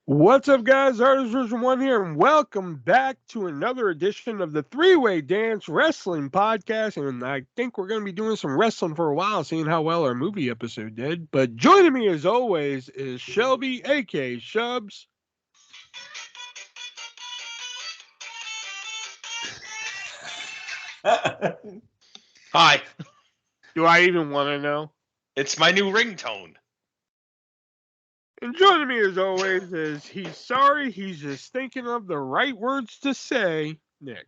What's up, guys? ArtistVersion1 here, and welcome back to another edition of the Three-Way Dance Wrestling Podcast. And I think we're going to be doing some wrestling for a while, seeing how well our movie episode did. But joining me, as always, is Shelby, a.k.a. Shubs. Hi, Do I even want to know? it's my new ringtone. And joining me, as always, is he's sorry, he's just thinking of the right words to say, Nick.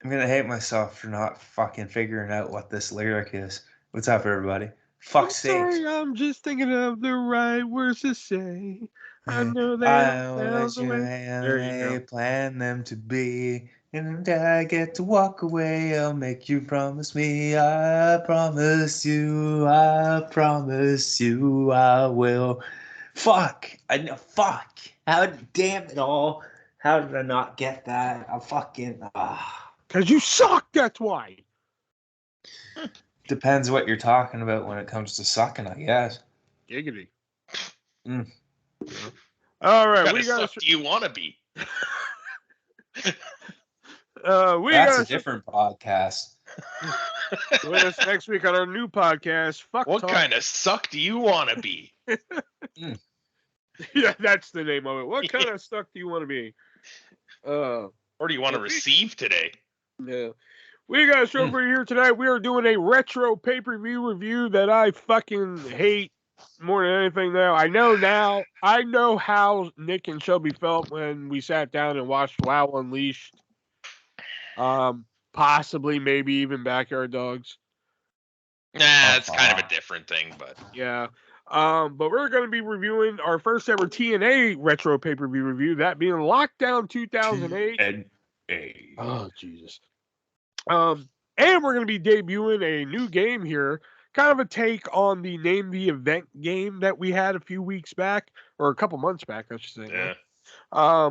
I'm gonna hate myself for not fucking figuring out what this lyric is. What's up, everybody? Fuck's sake. Sorry, I'm just thinking of the right words to say. I know they I'll don't let sound the you way. There you go. plan them to be. And I get to walk away, I'll make you promise me. I promise you, I promise you, I will. Fuck. I know. Fuck. How damn it all. How did I not get that? I fucking. Because you suck, that's why. Depends what you're talking about when it comes to sucking, I guess. Giggity. Mm. All right, What kind of suck do you want to be? That's a different podcast. Join us next week on our new podcast. What kind of suck do you want to be? Yeah, that's the name of it. What kind of suck do you want to be? Or do you want to receive today? Yeah. We got a show for you here tonight. We are doing a retro pay-per-view review that I fucking hate more than anything now. I know how Nick and Shelby felt when we sat down and watched WoW Unleashed. Possibly, maybe even Backyard Dogs. Nah, it's kind of a different thing, but yeah. But we're going to be reviewing our first ever TNA retro pay-per-view review, that being Lockdown 2008. TNA. Oh, Jesus. And we're going to be debuting a new game here, kind of a take on the Name the Event game that we had a few weeks back, or a couple months back, I should say. yeah.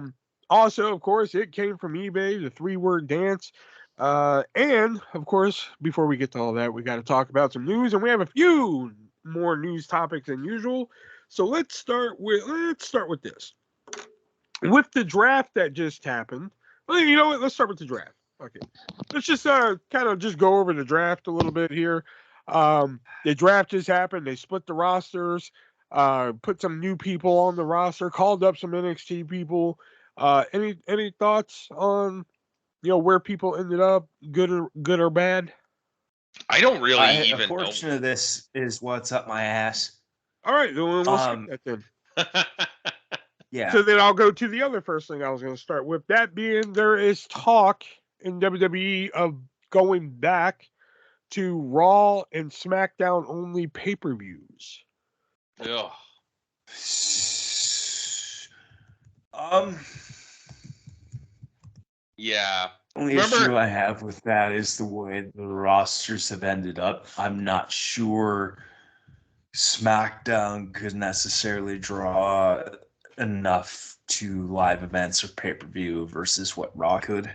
Also, of course, it came from eBay, the 3-word dance. And, of course, before we get to all that, we got to talk about some news, and we have a few more news topics than usual. So let's start with this. With the draft that just happened, well, you know what? Let's start with the draft. Okay. Let's just kind of just go over the draft a little bit here. The draft just happened. They split the rosters, put some new people on the roster, called up some NXT people. Any thoughts on where people ended up, good or bad? I don't really A even portion know. of this is what's up my ass. All right, then we'll skip that then. Yeah. So then I'll go to the other first thing I was going to start with. That being, there is talk in WWE of going back to Raw and SmackDown only pay-per-views. Ugh. Yeah. Only issue I have with that is the way the rosters have ended up. I'm not sure SmackDown could necessarily draw enough to live events or pay-per-view versus what Raw could.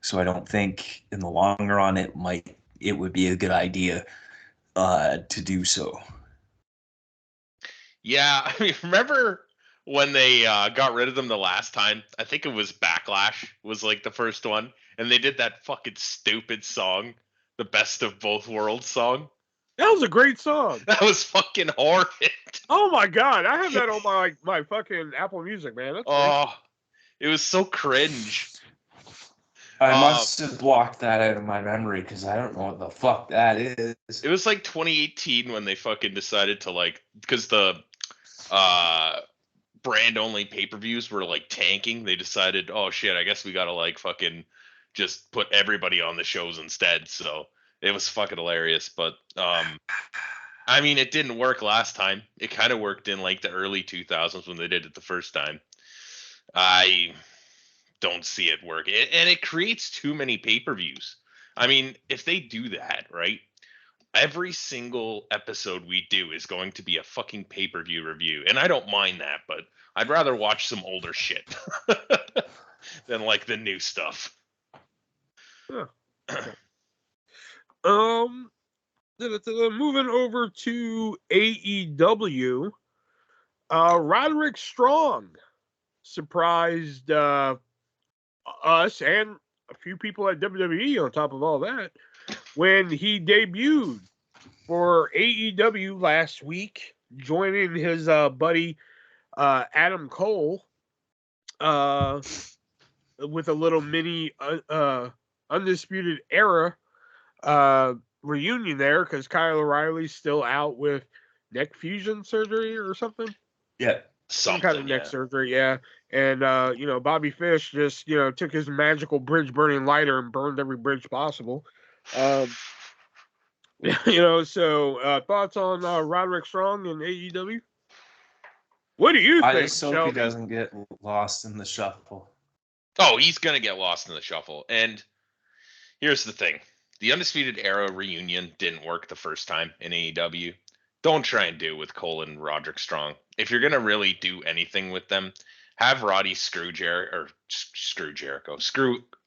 So I don't think in the long run it would be a good idea to do so. Yeah, I mean, remember when they got rid of them the last time? I think it was Backlash was like the first one, and they did that fucking stupid song, the Best of Both Worlds song. That was a great song. That was fucking horrid. Oh my god, I have that on my fucking Apple Music, man. That's great. It was so cringe. I must have blocked that out of my memory because I don't know what the fuck that is. It was like 2018 when they fucking decided to because the brand only pay-per-views were like tanking. They decided, oh shit, I guess we gotta fucking just put everybody on the shows instead. So it was fucking hilarious. But I mean, it didn't work last time. It kind of worked in the early 2000s when they did it the first time. I don't see it work. And it creates too many pay-per-views. I mean, if they do that, right? Every single episode we do is going to be a fucking pay-per-view review. And I don't mind that, but I'd rather watch some older shit than the new stuff. Huh. Okay. Moving over to AEW. Roderick Strong surprised us and a few people at WWE on top of all that when he debuted for AEW last week, joining his buddy Adam Cole with a little mini Undisputed Era reunion there because Kyle O'Reilly's still out with neck fusion surgery or something. Yeah. Some kind of neck surgery, yeah. And, Bobby Fish just, took his magical bridge burning lighter and burned every bridge possible. So thoughts on Roderick Strong and AEW? What do you think, I just hope Shelby? he doesn't get lost in the shuffle. Oh, he's going to get lost in the shuffle. And here's the thing. The Undisputed Era reunion didn't work the first time in AEW. Don't try and do it with Cole and Roderick Strong. If you're going to really do anything with them, have Roddy screw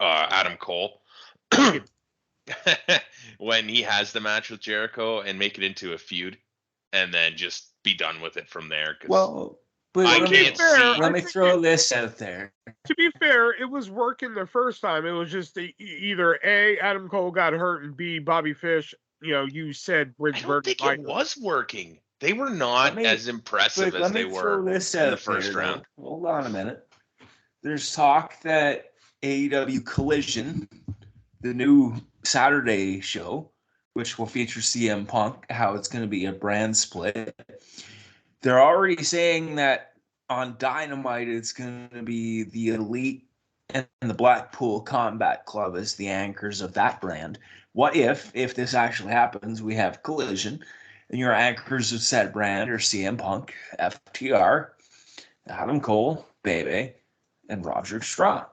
Adam Cole when he has the match with Jericho and make it into a feud and then just be done with it from there. Well, but let me throw this out there. To be fair, it was working the first time. It was just either A, Adam Cole got hurt, and B, Bobby Fish, you said I don't think it was working. They were not as impressive as they were in the first round. Hold on a minute. There's talk that AEW Collision, the new Saturday show, which will feature CM Punk, how it's going to be a brand split. They're already saying that on Dynamite, it's going to be the Elite and the Blackpool Combat Club as the anchors of that brand. What if this actually happens, we have Collision, and your anchors of said brand are CM Punk, FTR, Adam Cole, Bebe, and Roderick Strong?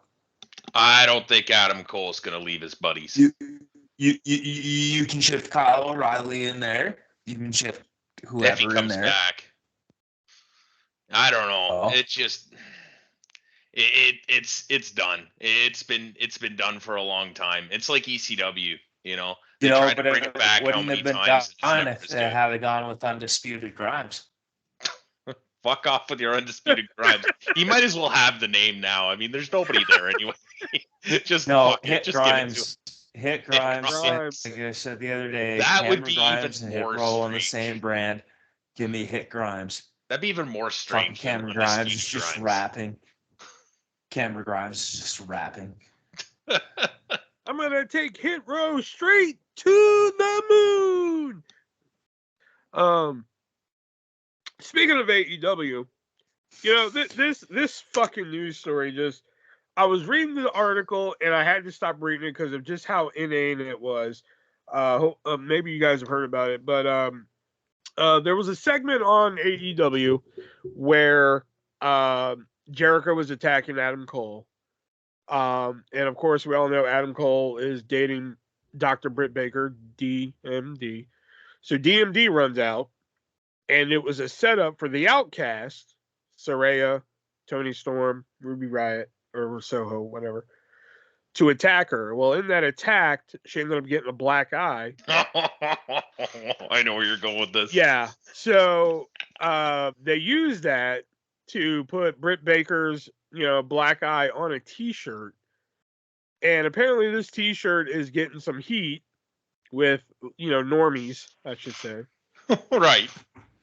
I don't think Adam Cole's going to leave his buddies. You can shift Kyle O'Reilly in there. You can shift whoever if he comes in there. Back. I don't know. Oh. It's just it's done. It's been done for a long time. It's like ECW, They tried to bring it back how many times? Done if they had gone with Undisputed Grimes. Fuck off with your Undisputed Grimes. You might as well have the name now. I mean, there's nobody there anyway. Just Hit Grimes. Hit Grimes. Like I said the other day, that would be Grimes even and more Hit Roll on the strange. same brand. Give me Hit Grimes. That'd be even more strange. Cameron Grimes is just rapping. Cameron Grimes is just rapping. I'm gonna take Hit Row straight to the moon. Speaking of AEW, this fucking news story I was reading the article and I had to stop reading it because of just how inane it was. Maybe you guys have heard about it, but there was a segment on AEW where Jericho was attacking Adam Cole. And of course, we all know Adam Cole is dating Dr. Britt Baker, DMD. So DMD runs out, and it was a setup for the Outcast, Saraya, Tony Storm, Ruby Riott, or Soho, whatever, to attack her. Well, in that attack, she ended up getting a black eye. I know where you're going with this. Yeah. So they used that to put Britt Baker's, black eye on a T-shirt. And apparently this T-shirt is getting some heat with, normies, I should say. Right.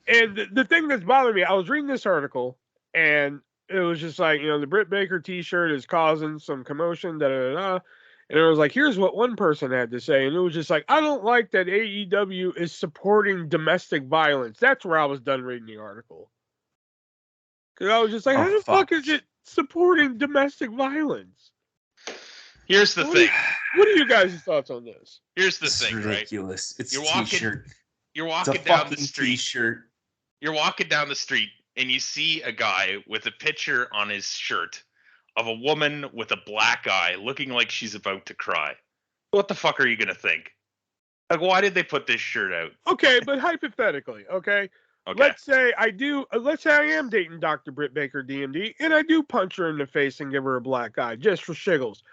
And the thing that's bothering me, I was reading this article, and it was just like, the Britt Baker T-shirt is causing some commotion, da-da-da-da. And it was like, here's what one person had to say. And it was just like, I don't like that AEW is supporting domestic violence. That's where I was done reading the article. Because I was just like, how the fuck is it supporting domestic violence? Here's the thing. What are you guys' thoughts on this? Here's the thing, ridiculous. Right? It's a T-shirt. You're walking down the street. T-shirt. You're walking down the street and you see a guy with a picture on his shirt of a woman with a black eye looking like she's about to cry. What the fuck are you going to think? Like, why did they put this shirt out? Okay, but hypothetically, okay? Let's say I am dating Dr. Britt Baker, DMD, and I do punch her in the face and give her a black eye just for shiggles.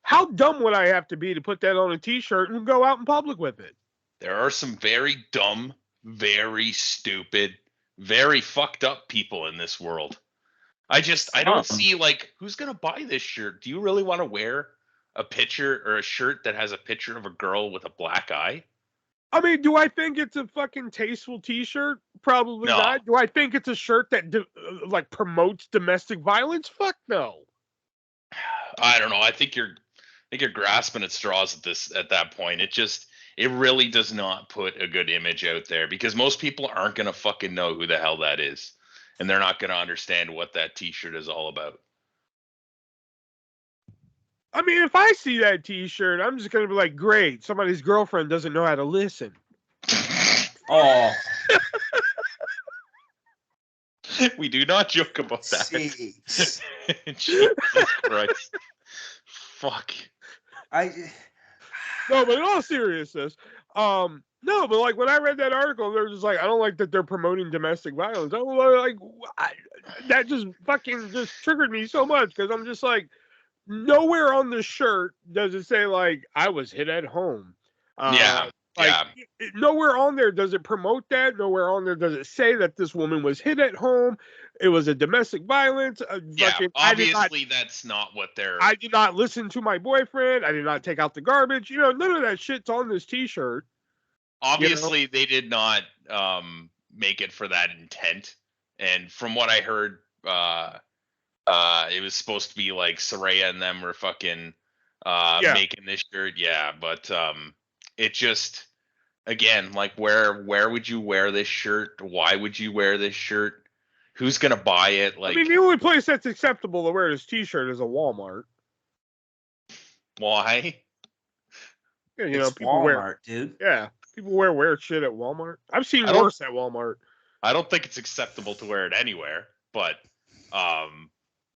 How dumb would I have to be to put that on a T-shirt and go out in public with it? There are some very dumb, very stupid, very fucked up people in this world. I don't see, like, who's gonna buy this shirt? Do you really want to wear a picture or a shirt that has a picture of a girl with a black eye? I mean, do I think it's a fucking tasteful T-shirt? Probably No. not. Do I think it's a shirt that like promotes domestic violence? Fuck no. I don't know. I think you're grasping at straws at that point. It really does not put a good image out there, because most people aren't gonna fucking know who the hell that is, and they're not gonna understand what that T-shirt is all about. I mean, if I see that T-shirt, I'm just gonna be like, great, somebody's girlfriend doesn't know how to listen. Oh, We do not joke about that. jeez. Jesus Christ. Fuck. No, but in all seriousness, no, but like when I read that article, they're just like, I don't like that they're promoting domestic violence. I'm like, that just fucking just triggered me so much, because I'm just like, nowhere on the shirt does it say like I was hit at home. Yeah. Nowhere on there does it promote that. Nowhere on there does it say that this woman was hit at home. It was a domestic violence. Obviously that's not what they're. I did not listen to my boyfriend. I did not take out the garbage. None of that shit's on this T-shirt. Obviously, they did not make it for that intent. And from what I heard, it was supposed to be like Soraya and them were fucking making this shirt. Yeah, but it just, again, like, where would you wear this shirt? Why would you wear this shirt? Who's gonna buy it? Like, I mean, the only place that's acceptable to wear this T-shirt is a Walmart. Why? Yeah, people Walmart, dude. Yeah, people wear weird shit at Walmart. I've seen worse at Walmart. I don't think it's acceptable to wear it anywhere, but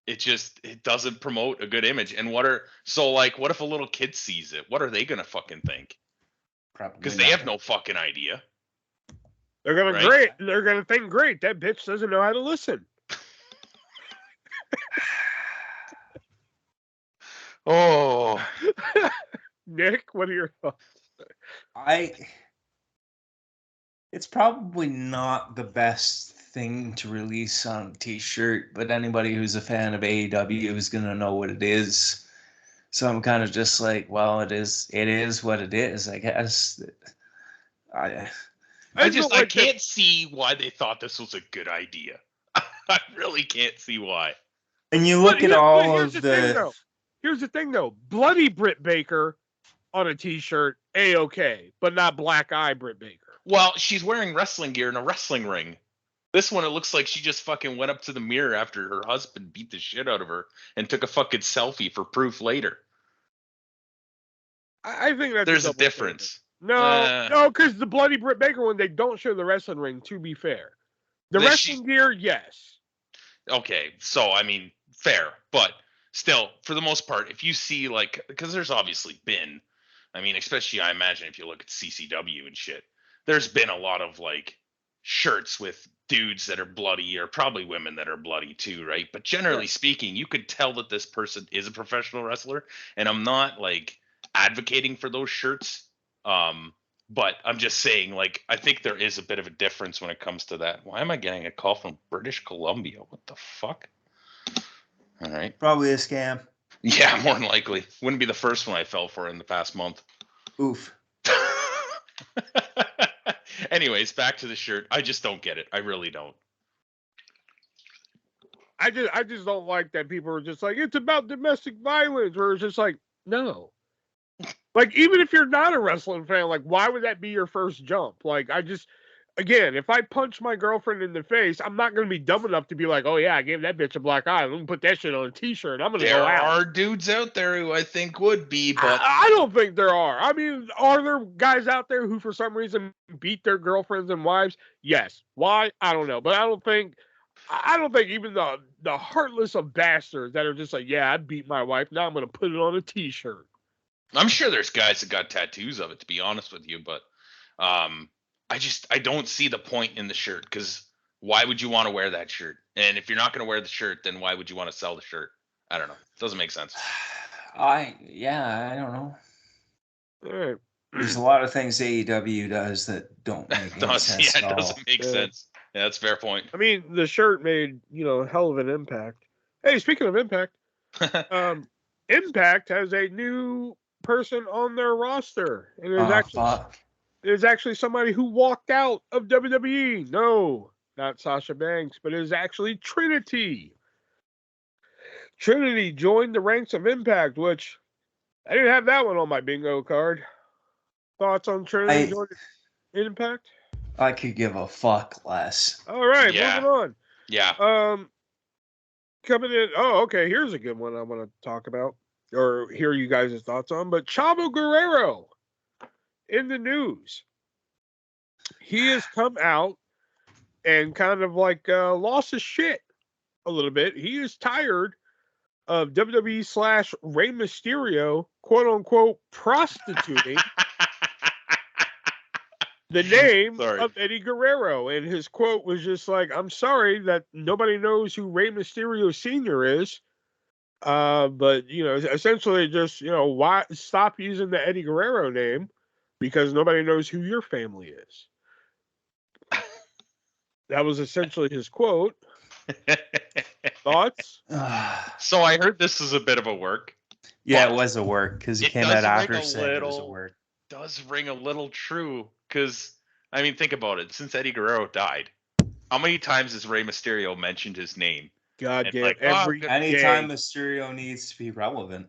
it doesn't promote a good image. And what if a little kid sees it? What are they gonna fucking think? Probably because they have no fucking idea. They're gonna They're gonna think, great, that bitch doesn't know how to listen. Oh, Nick, what are your thoughts? It's probably not the best thing to release on a T-shirt, but anybody who's a fan of AEW is gonna know what it is. So I'm kind of just like, well, it is what it is, I guess. I can't see why they thought this was a good idea. I really can't see why. And you look at all of the... Here's the thing, though. Bloody Britt Baker on a T-shirt, A-okay, but not Black Eye Britt Baker. Well, she's wearing wrestling gear in a wrestling ring. This one, it looks like she just fucking went up to the mirror after her husband beat the shit out of her and took a fucking selfie for proof later. I think that there's a difference. No, because the Bloody Britt Baker one, they don't show the wrestling ring, to be fair. The wrestling gear, yes. Okay, so, I mean, fair. But still, for the most part, if you see, like, because there's obviously been, I mean, especially I imagine if you look at CCW and shit, there's been a lot of, like, shirts with dudes that are bloody, or probably women that are bloody too, right? But generally speaking, you could tell that this person is a professional wrestler, and I'm not, like, advocating for those shirts. But I'm just saying, like, I think there is a bit of a difference when it comes to that. Why am I getting a call from British Columbia? What the fuck? All right. Probably a scam. Yeah, more than likely. Wouldn't be the first one I fell for in the past month. Oof. Anyways, back to the shirt. I just don't get it. I really don't. I just don't like that people are just like, it's about domestic violence, or it's just like, no. Like, even if you're not a wrestling fan, like, why would that be your first jump? Like, again, if I punch my girlfriend in the face, I'm not going to be dumb enough to be like, oh, yeah, I gave that bitch a black eye. Let me put that shit on a T-shirt. I'm going to go out. There are dudes out there who I think would be, but... I don't think there are. I mean, are there guys out there who, for some reason, beat their girlfriends and wives? Yes. Why? I don't know. But I don't think even the heartless of bastards that are just like, yeah, I beat my wife. Now I'm going to put it on a T-shirt. I'm sure there's guys that got tattoos of it, to be honest with you, but I don't see the point in the shirt, because why would you want to wear that shirt? And if you're not going to wear the shirt, then why would you want to sell the shirt? I don't know. It doesn't make sense. I don't know. All right. There's a lot of things AEW does that don't make any sense. Yeah, it doesn't make sense. Yeah, that's a fair point. I mean, the shirt made, hell of an impact. Hey, speaking of impact, Impact has a new person on their roster, and Fuck. there's actually somebody who walked out of WWE. No, not Sasha Banks, but it is actually Trinity. Trinity joined the ranks of Impact, which I didn't have that one on my bingo card. Thoughts on Trinity joining Impact? I could give a fuck less. All right, Yeah. moving on. Yeah. Coming in. Oh, okay. Here's a good one I want to talk about or hear you guys' thoughts on. But Chavo Guerrero in the news. He has come out and kind of like lost his shit a little bit. He is tired of WWE / Rey Mysterio, quote unquote, prostituting the name of Eddie Guerrero. And his quote was just like, I'm sorry that nobody knows who Rey Mysterio Sr. is. But, essentially just, why stop using the Eddie Guerrero name because nobody knows who your family is. That was essentially his quote. Thoughts? So I heard this is a bit of a work. Yeah, it was a work because he came out after saying it was a work. Does ring a little true because, I mean, think about it. Since Eddie Guerrero died, how many times has Rey Mysterio mentioned his name? Goddamn, like, anytime Mysterio needs to be relevant.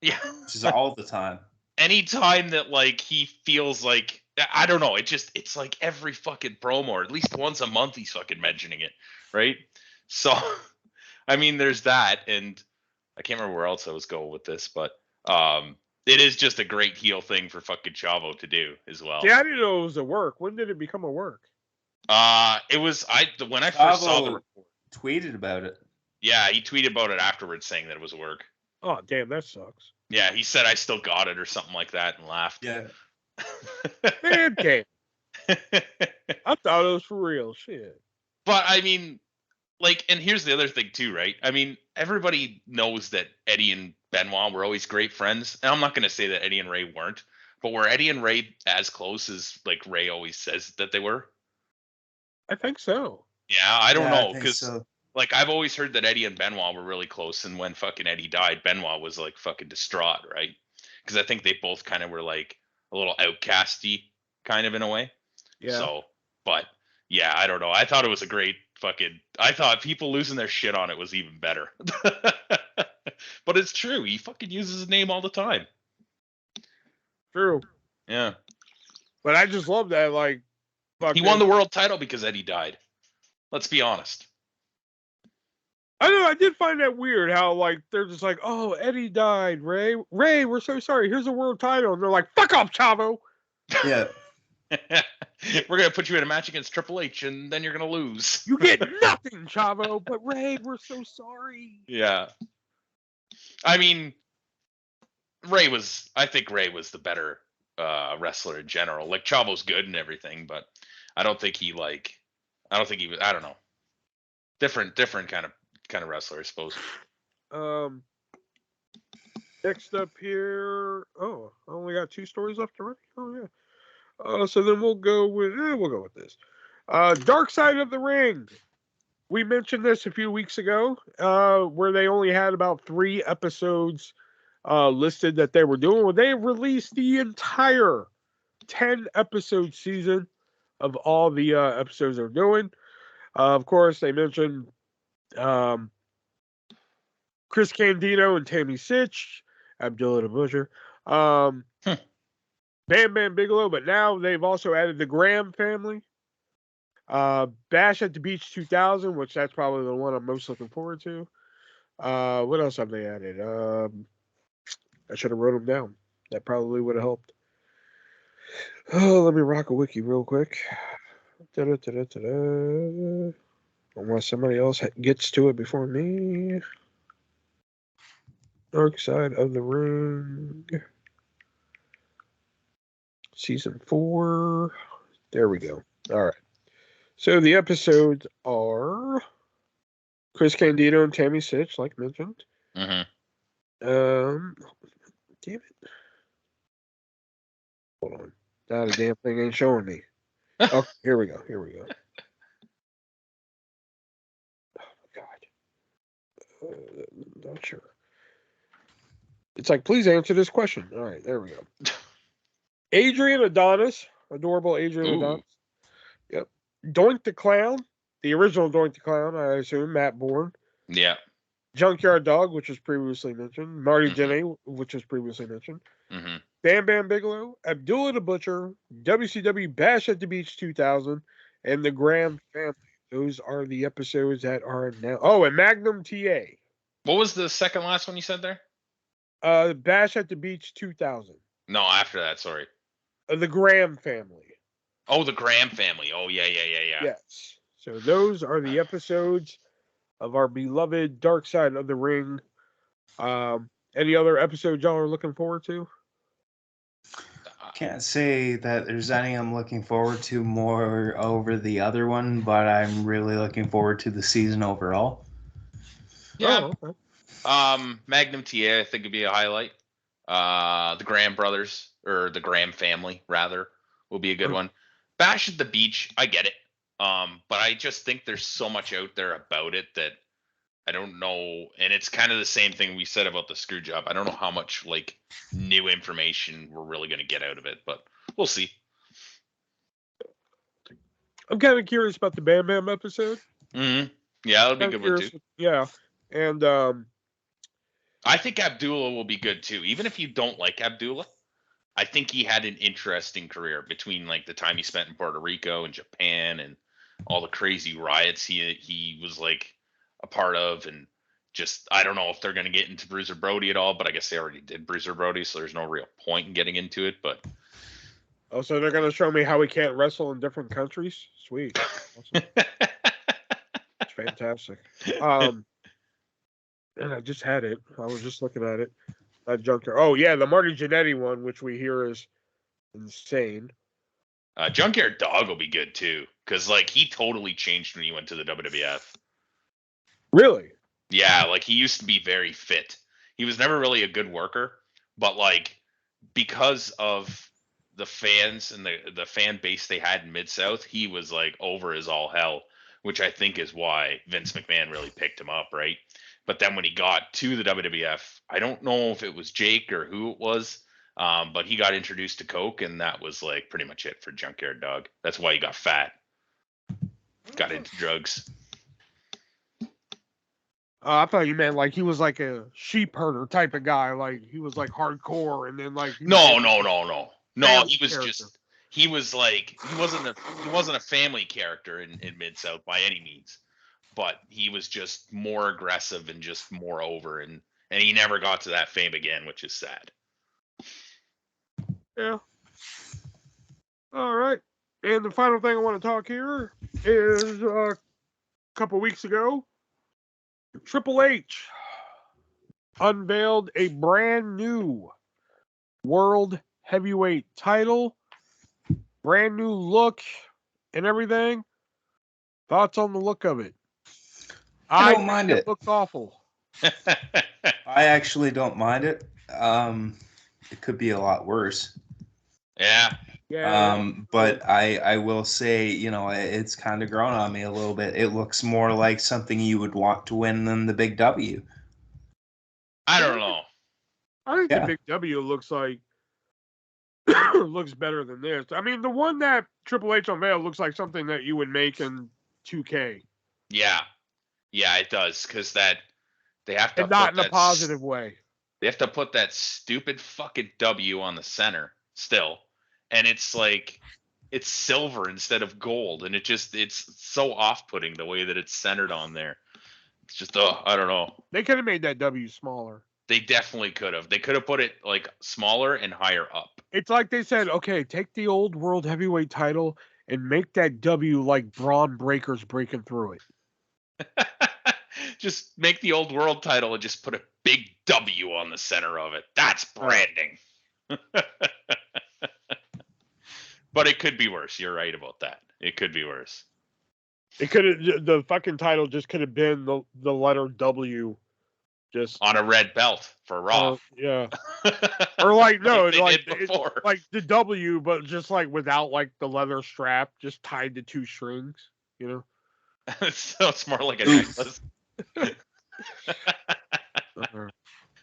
Yeah. Which is all the time. Anytime that like he feels like, I don't know, it's like every fucking promo, or at least once a month he's fucking mentioning it, right? So I mean there's that, and I can't remember where else I was going with this, but it is just a great heel thing for fucking Chavo to do as well. Yeah, I didn't know it was a work. When did it become a work? It was when I first saw the report. Tweeted about it. Yeah, he tweeted about it afterwards saying that it was a work. Oh, damn, that sucks. Yeah, he said I still got it or something like that and laughed. Yeah. Man, damn. I thought it was for real. Shit. But I mean, like, and here's the other thing too, right? I mean, everybody knows that Eddie and Benoit were always great friends. And I'm not going to say that Eddie and Ray weren't, but were Eddie and Ray as close as like Ray always says that they were? I think so. Yeah, I don't know, because like I've always heard that Eddie and Benoit were really close, and when fucking Eddie died, Benoit was like fucking distraught, right? Because I think they both kind of were like a little outcasty, kind of in a way. Yeah. So, but yeah, I don't know. I thought it was a great fucking. I thought people losing their shit on it was even better. But it's true. He fucking uses his name all the time. True. Yeah. But I just love that, like, he won the world title because Eddie died. Let's be honest. I know. I did find that weird how, like, they're just like, oh, Eddie died, Ray, we're so sorry. Here's a world title. And they're like, fuck off, Chavo. Yeah. We're going to put you in a match against Triple H, and then you're going to lose. You get nothing, Chavo. But Ray, we're so sorry. Yeah. I mean, I think Ray was the better wrestler in general. Like, Chavo's good and everything, but I don't think he was, I don't know. Different kind of wrestler, I suppose. Next up here. Oh, I only got 2 stories left to write. Oh yeah. So then we'll go with this. Dark Side of the Ring. We mentioned this a few weeks ago, where they only had about 3 episodes listed that they were doing. Well, they released the entire 10-episode season of all the episodes they're doing. Of course, they mentioned Chris Candido and Tammy Sitch, Abdullah the Butcher, Bam Bam Bigelow, but now they've also added the Graham family. Bash at the Beach 2000, which that's probably the one I'm most looking forward to. What else have they added? I should have wrote them down. That probably would have helped. Oh, let me rock a wiki real quick. Unless somebody else gets to it before me. Dark Side of the Ring. Season 4. There we go. All right. So the episodes are Chris Candido and Tammy Sitch, like mentioned. Mm-hmm. Damn it. Hold on. That a damn thing ain't showing me. Oh, here we go. Not sure. It's like, please answer this question. All right, there we go. Adrian Adonis, adorable Adrian Adonis. Yep. Doink the Clown, the original Doink the Clown, I assume, Matt Bourne. Yeah. Junkyard Dog, which was previously mentioned. Marty Jannetty, which was previously mentioned. Bam Bam Bigelow, Abdullah the Butcher, WCW Bash at the Beach 2000, and the Graham Family. Those are the episodes that are now. Oh, and Magnum TA. What was the second last one you said there? Bash at the Beach 2000. No, after that, sorry. The Graham Family. Oh, the Graham Family. Oh, yeah. Yes. So those are the episodes of our beloved Dark Side of the Ring. Any other episodes y'all are looking forward to? Can't say that there's any I'm looking forward to more over the other one, but I'm really looking forward to the season overall. Yeah. Oh, okay. Magnum TA, I think would be a highlight. The Graham brothers, or the Graham family, rather, will be a good one. Bash at the Beach, I get it. But I just think there's so much out there about it that I don't know. And it's kind of the same thing we said about the screw job. I don't know how much like new information we're really going to get out of it, but we'll see. I'm kind of curious about the Bam Bam episode. Yeah, that'll be a good one too. Yeah. And I think Abdullah will be good too. Even if you don't like Abdullah, I think he had an interesting career between like the time he spent in Puerto Rico and Japan and all the crazy riots he was like a part of, and just I don't know if they're going to get into Bruiser Brody at all, but I guess they already did Bruiser Brody, so there's no real point in getting into it. But so they're going to show me how we can't wrestle in different countries. Sweet, awesome. It's fantastic. And I just had it. I was just looking at it. That Junkyard. Oh yeah, the Marty Jannetty one, which we hear is insane. Junkyard Dog will be good too, because like he totally changed when he went to the WWF. Really? Yeah, like he used to be very fit. He was never really a good worker, but like because of the fans and the fan base they had in Mid-South, he was like over as all hell, which I think is why Vince McMahon really picked him up, right? But then when he got to the WWF, I don't know if it was Jake or who it was, but he got introduced to Coke, and that was like pretty much it for Junkyard Dog. That's why he got fat. Got into drugs. I thought you meant like he was like a sheep herder type of guy, like he was like hardcore, and then like No. He was character. just he was like he wasn't a family character in Mid-South by any means, but he was just more aggressive and just more over, and he never got to that fame again, which is sad. Yeah. All right. And the final thing I want to talk here is a couple weeks ago, Triple H unveiled a brand new World Heavyweight title, brand new look and everything. Thoughts on the look of it? I don't mind it. It looks awful. I actually don't mind it. It could be a lot worse. Yeah. But I will say, it's kind of grown on me a little bit. It looks more like something you would want to win than the Big W. I don't know. I think the Big W looks like looks better than this. I mean, the one that Triple H unveiled looks like something that you would make in 2K. Yeah, it does, because that they have to and not in a positive way. They have to put that stupid fucking W on the center still, and it's like it's silver instead of gold, and it's so off-putting the way that it's centered on there. It's just I don't know. They could have made that W smaller. They definitely could have. They could have put it like smaller and higher up. It's like they said, okay, take the old World Heavyweight title and make that W like Braun Breaker's breaking through it. Just make the old world title and just put a big W on the center of it. That's branding. But it could be worse. You're right about that. It could be worse. It could have, the fucking title just could have been the letter W, just on a red belt for Raw. Yeah. Or like no, like like the W, but just like without like the leather strap, just tied to two strings. So it's more like a necklace.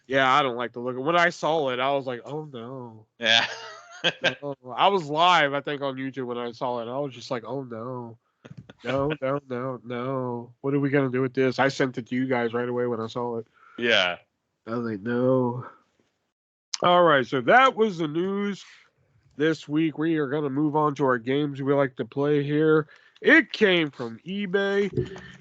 Yeah, I don't like the look. When I saw it, I was like, oh no. Yeah. No. I was live, I think, on YouTube when I saw it. I was just like, oh no. No, no, no, no. What are we going to do with this? I sent it to you guys right away when I saw it. Yeah. I was like, no. All right, so that was the news this week. We are going to move on to our games we like to play here. It came from eBay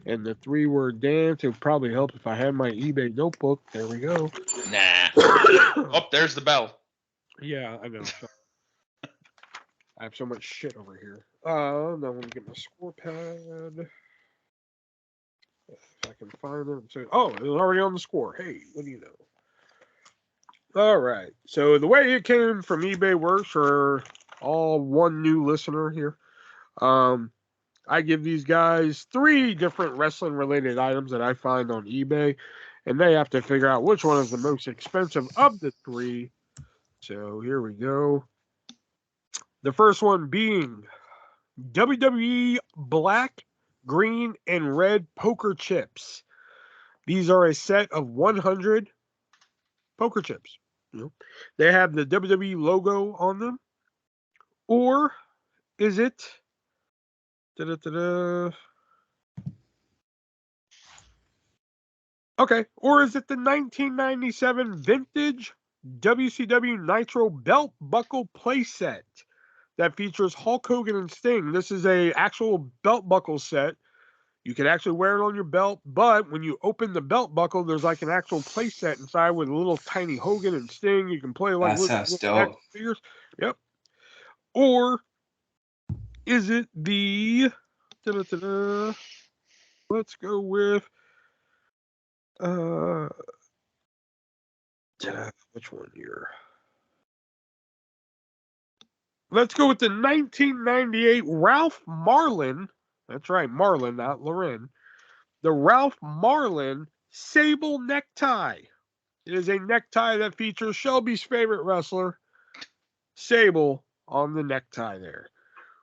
and the 3-word dance. It would probably help if I had my eBay notebook. There we go. Nah. Oh, there's the bell. Yeah, I know. I have so much shit over here. Now I'm going to get my score pad. If I can find it. So, oh, it was already on the score. Hey, what do you know? All right. So the way it came from eBay works for all one new listener here. I give these guys 3 different wrestling related items that I find on eBay, and they have to figure out which one is the most expensive of the 3. So here we go. The first one being WWE black, green, and red poker chips. These are a set of 100 poker chips. They have the WWE logo on them. Or is it okay, or is it the 1997 vintage WCW Nitro belt buckle playset that features Hulk Hogan and Sting? This is a actual belt buckle set. You can actually wear it on your belt, but when you open the belt buckle, there's like an actual playset inside with a little tiny Hogan and Sting. You can play like That sounds little dope. action figures. Yep. Or is it the let's go with which one here? Let's go with the 1998 Ralph Marlin. That's right, Marlin, not Lauren. The Ralph Marlin sable necktie. It is a necktie that features Shelby's favorite wrestler, Sable, on the necktie there.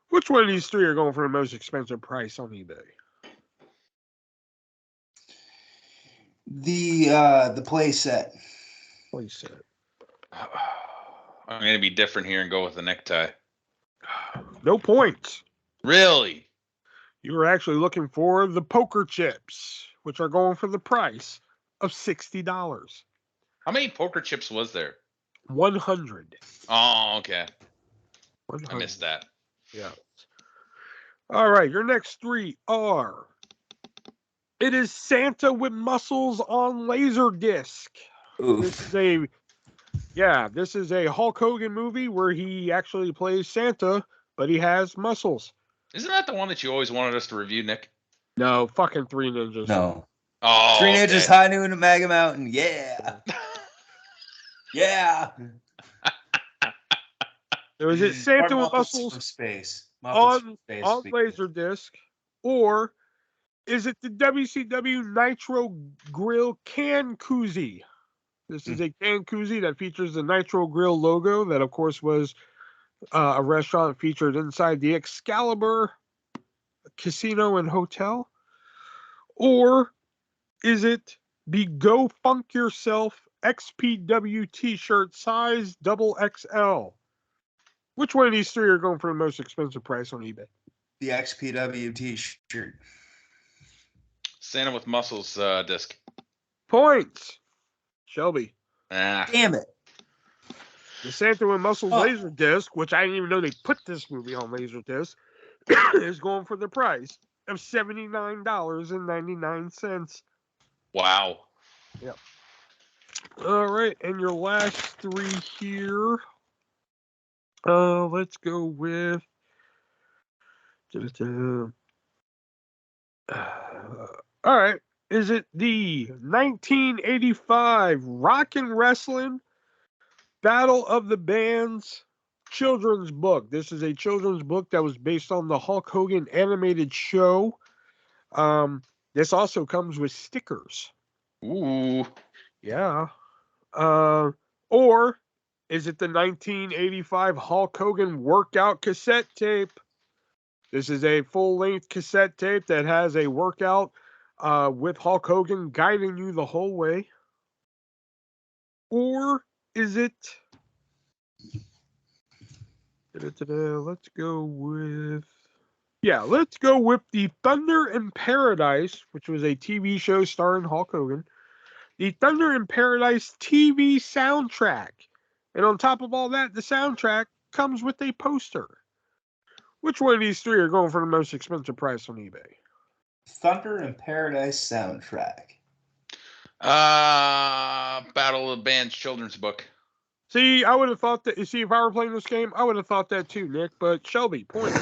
Which one of these 3 are going for the most expensive price on eBay? The play set. Playset. I'm going to be different here and go with the necktie. No points. Really? You were actually looking for the poker chips, which are going for the price of $60. How many poker chips was there? 100. Oh, okay. 100. I missed that. Yeah. All right, your next 3 are. It is Santa with muscles on Laserdisc. This is a Hulk Hogan movie where he actually plays Santa, but he has muscles. Isn't that the one that you always wanted us to review, Nick? No, fucking 3 Ninjas. No. Oh, 3 Ninjas, High Noon, and Mega Mountain. Yeah. Yeah. So is it Santa with Muppets muscles from space. on Laserdisc, or is it the WCW Nitro Grill can koozie? This is a can koozie that features the Nitro Grill logo that, of course, was a restaurant featured inside the Excalibur Casino and Hotel. Or is it the Go Funk Yourself XPW t-shirt size XXL? Which one of these 3 are going for the most expensive price on eBay? The XPW t-shirt. Santa with muscles disc. Points. Shelby. Damn it. The Santa with Muscles Laserdisc, which I didn't even know they put this movie on Laserdisc, is going for the price of $79.99. Wow. Yep. All right, and your last 3 here. Let's go with. All right. Is it the 1985 Rockin' Wrestling Battle of the Bands children's book? This is a children's book that was based on the Hulk Hogan animated show. This also comes with stickers. Ooh. Yeah. Or is it the 1985 Hulk Hogan workout cassette tape? This is a full-length cassette tape that has a workout with Hulk Hogan guiding you the whole way. or is it? Let's go with. Yeah, let's go with the Thunder in Paradise, which was a TV show starring Hulk Hogan. The Thunder in Paradise TV soundtrack. And on top of all that, the soundtrack comes with a poster. Which one of these three are going for the most expensive price on eBay? Thunder in Paradise soundtrack. Battle of the Bands children's book. See, I would have thought that. You see, if I were playing this game, I would have thought that too, Nick. But Shelby, point.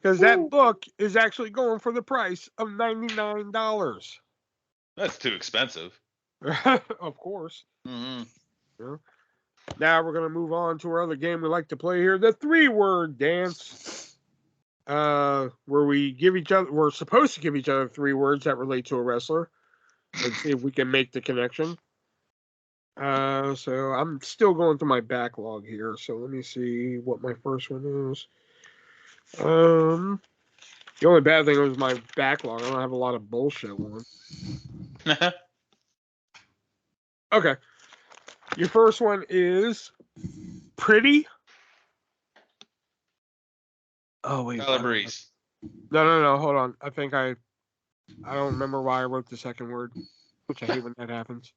Because that book is actually going for the price of $99. That's too expensive. Of course. Mm-hmm. Yeah. Now we're going to move on to our other game we like to play here, the 3-word dance. Where we're supposed to give each other 3 words that relate to a wrestler and see if we can make the connection. So I'm still going through my backlog here. So let me see what my first one is. The only bad thing was my backlog. I don't have a lot of bullshit ones. Okay. Your first one is pretty. Oh, wait. Tyler Breeze. No. Hold on. I don't remember why I wrote the second word, which I hate when that happens.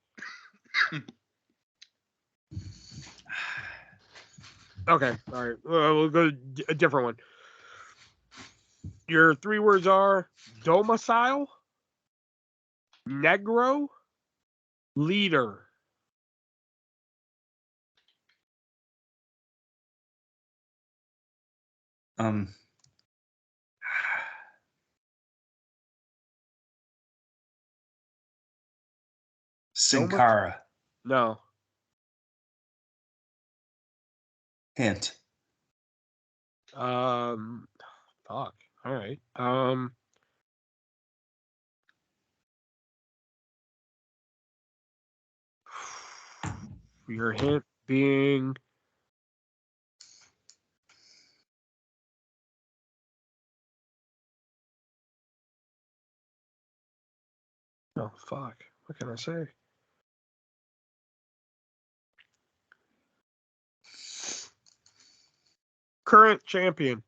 Okay. All right. We'll go to a different one. Your 3 words are domicile, negro, leader. Sin Cara. No. Hint. Fuck. All right. Your hint being oh fuck. What can I say? Current champion.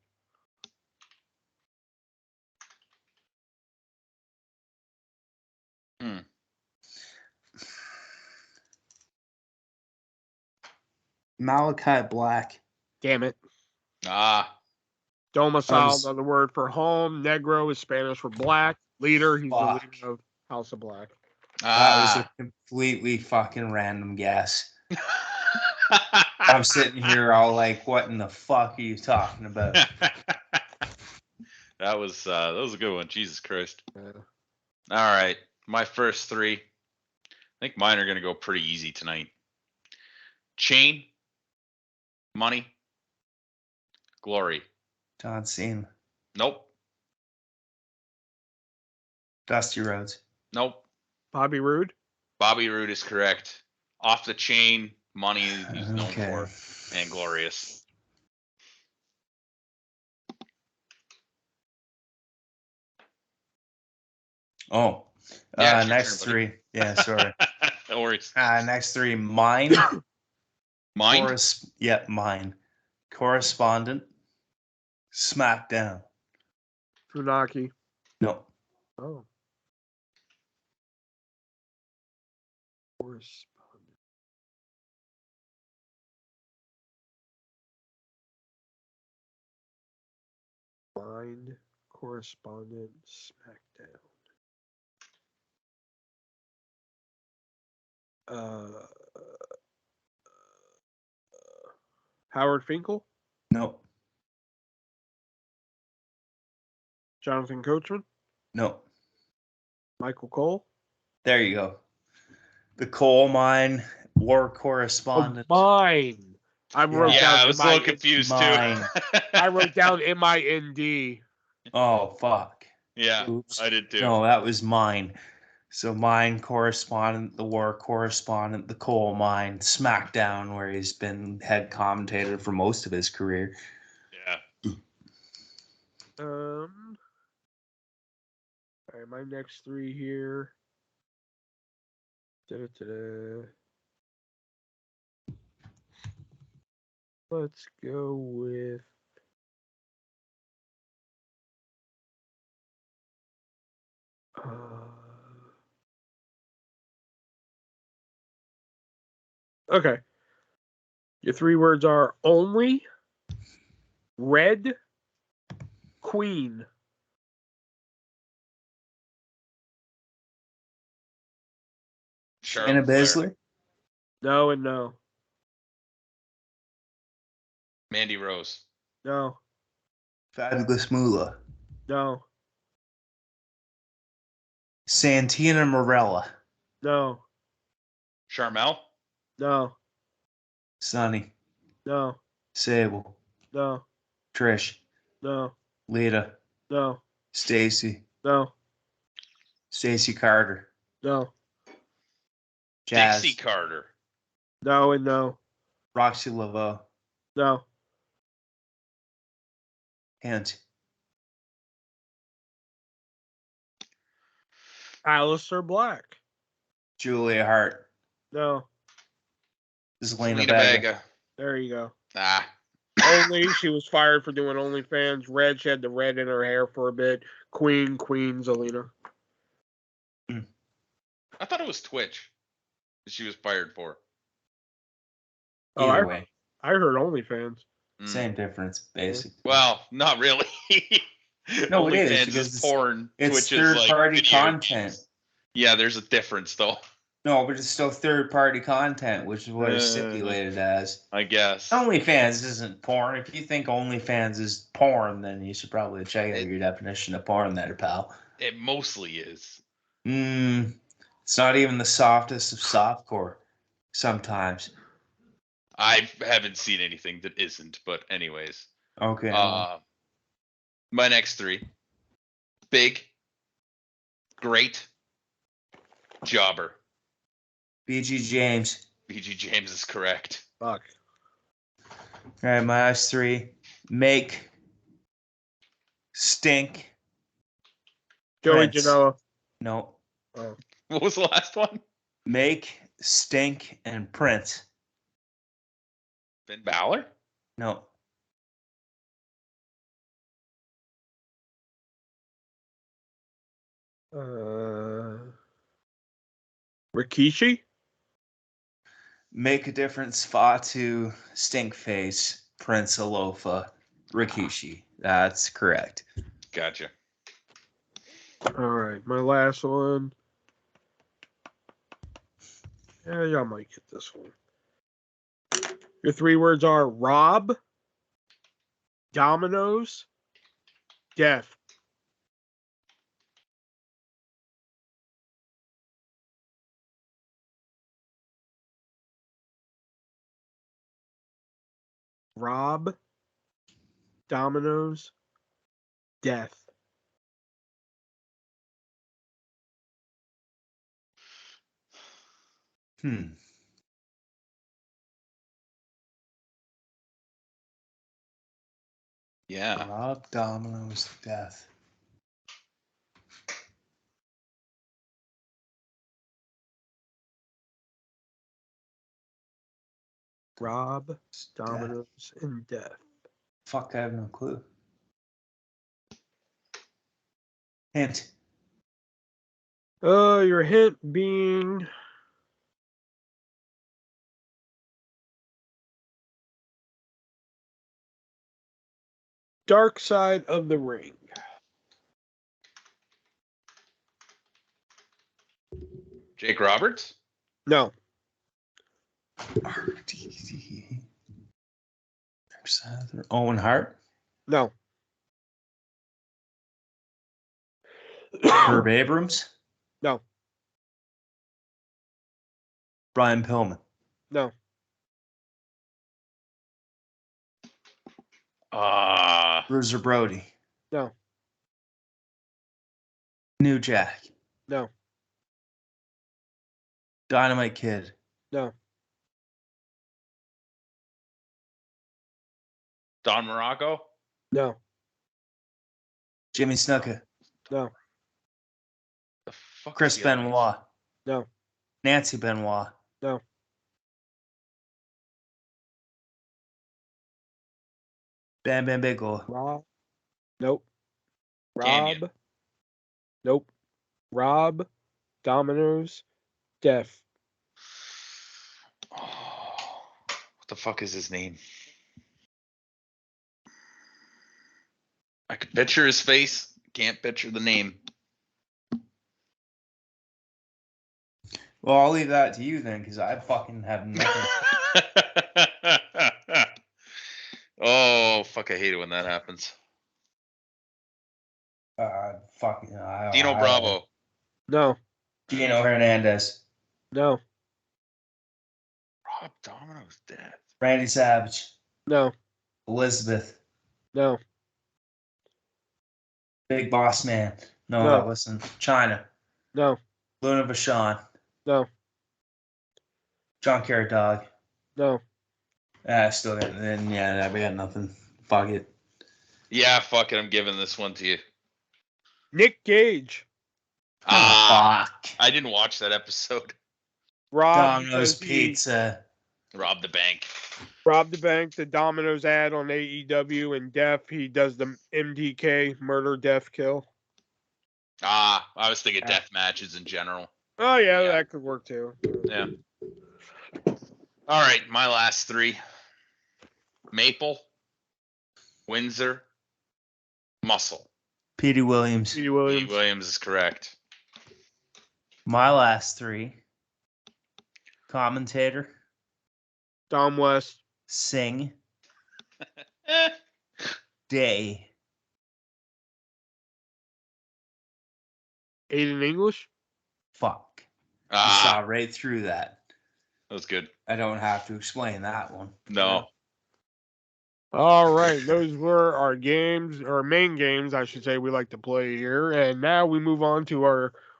Malachi Black. Damn it. Ah. Domicile, another word for home. Negro is Spanish for black. Leader, he's the Fuck. leader of House of Black. That was a completely fucking random guess. I'm sitting here all like, what in the fuck are you talking about? That was a good one. Jesus Christ. Yeah. All right. My first 3. I think mine are going to go pretty easy tonight. Chain, money, glory. John Cena. Nope. Dusty Rhodes. Nope. Bobby Roode. Bobby Roode is correct. Off the chain, money he's known for, and glorious. Oh. Yeah, next turn, 3. Yeah, sorry. No worries. Next 3. Mine. Mine? Mine. Correspondent. SmackDown. Funaki. No. Oh. Correspondent. Blind correspondent SmackDown. Howard Finkel. No. Jonathan Coachman. No. Michael Cole. There you go. The coal mine war correspondent. Mine. I wrote down. I was a little confused too. I wrote down MIND. Oh fuck. Yeah, Oops. I did too. No, that was mine. So mine correspondent, the war correspondent, the coal mine, SmackDown, where he's been head commentator for most of his career. Yeah. All right, my next 3 here. Da-da-da-da. Let's go with okay. Your 3 words are only, red, queen. Shayna Charlotte Flair, Baszler, No and no. Mandy Rose, No. Fabulous Moolah, No. Santina Morella, No. Charmel, No. Sonny, No. Sable, No. Trish, No. Lita, No. Stacy, No. Stacy Carter, No. Jazz, Dixie Carter, No and no. Roxy Laveau, No. Hint, Alistair Black. Julia Hart, No. Zelina Selena Vega. Vega. There you go. Ah, Only, she was fired for doing OnlyFans. Red, she had the red in her hair for a bit. Queen, Zelina. I thought it was Twitch that she was fired for. Oh, Either way, I heard OnlyFans. same difference, basically. Well, not really. No, it is, OnlyFans because is porn. it's Twitch is like third-party video content. games. Yeah, there's a difference though. No, but it's still third-party content, which is what it's stipulated as. I guess. OnlyFans isn't porn. If you think OnlyFans is porn, then you should probably check out your definition of porn there, pal. It mostly is. It's not even the softest of softcore sometimes. I haven't seen anything that isn't, but anyways. Okay. My next 3. Big. Great. Jobber. BG James. BG James is correct. Fuck. All right, my last 3. Make. Stink. Joey Prince. Janela. No. Oh. What was the last one? Make, Stink, and Prince. Finn Balor? No. Rikishi? Make a difference, Fatu, Stinkface, Prince Alofa, Rikishi. That's correct. Gotcha. All right, my last one. Yeah, y'all might get this one. Your 3 words are Rob, Dominoes, Death. Rob, Dominoes, Death. Yeah. Rob Domino's Death. Rob, Dominoes, and Death. Fuck, I have no clue. Hint. Your hint being Dark Side of the Ring. Jake Roberts? No. RDD. Owen Hart? No. Herb Abrams? No. Brian Pillman? No. Bruiser Brody? No. New Jack? No. Dynamite Kid? No. Don Morocco? No. Jimmy Snuka? No. The fuck Chris is the other one? Benoit? No. Nancy Benoit. No. Bam Bam Bigelow. Rob. Nope. Canyon. Rob. Nope. Rob. Domino's. Def. Oh, what the fuck is his name? I could picture his face. Can't picture the name. Well, I'll leave that to you then, because I fucking have nothing. Oh, fuck. I hate it when that happens. Dino Bravo. No. Dino Hernandez. No. Rob Domino's dead. Randy Savage. No. Elizabeth. No. Big Boss Man. No, No. that wasn't China. No. Luna Vachon. No. John Carrot Dog. No. Still got, then yeah, we got nothing. Fuck it. Yeah, fuck it. I'm giving this one to you. Nick Gage. Fuck. I didn't watch that episode. Rob Domino's because he Pizza. Robbed the bank. robbed the bank, the Domino's ad on AEW, and Def, he does the MDK, murder, death, kill. I was thinking death matches in general. Oh, yeah, Yeah. that could work too. Yeah. All right, my last three. Maple, Windsor, Muscle. Petey Williams. Petey Pete Williams. Williams is correct. My last three. Commentator. Dom West. Sing. Eh. Day. Aiden English. Fuck. You saw That right through that. was good. I don't have to explain that one. No. All right, those were our games, or main games, I should say, we like to play here. And now we move on to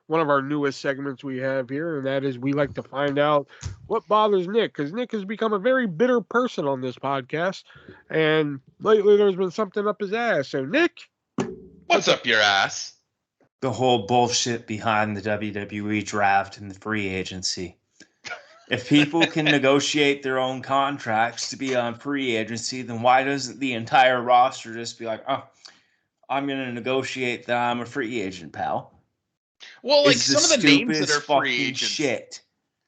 one of our newest segments we have here, and that is we like to find out what bothers Nick, because Nick has become a very bitter person on this podcast, and lately there's been something up his ass. So, Nick, What's up your ass? The whole bullshit behind the WWE draft and the free agency. If people can negotiate their own contracts to be on free agency, then why doesn't the entire roster just be like, oh, I'm going to negotiate that I'm a free agent, pal? Well, like It's the some of the names that stupidest are free fucking agents. shit.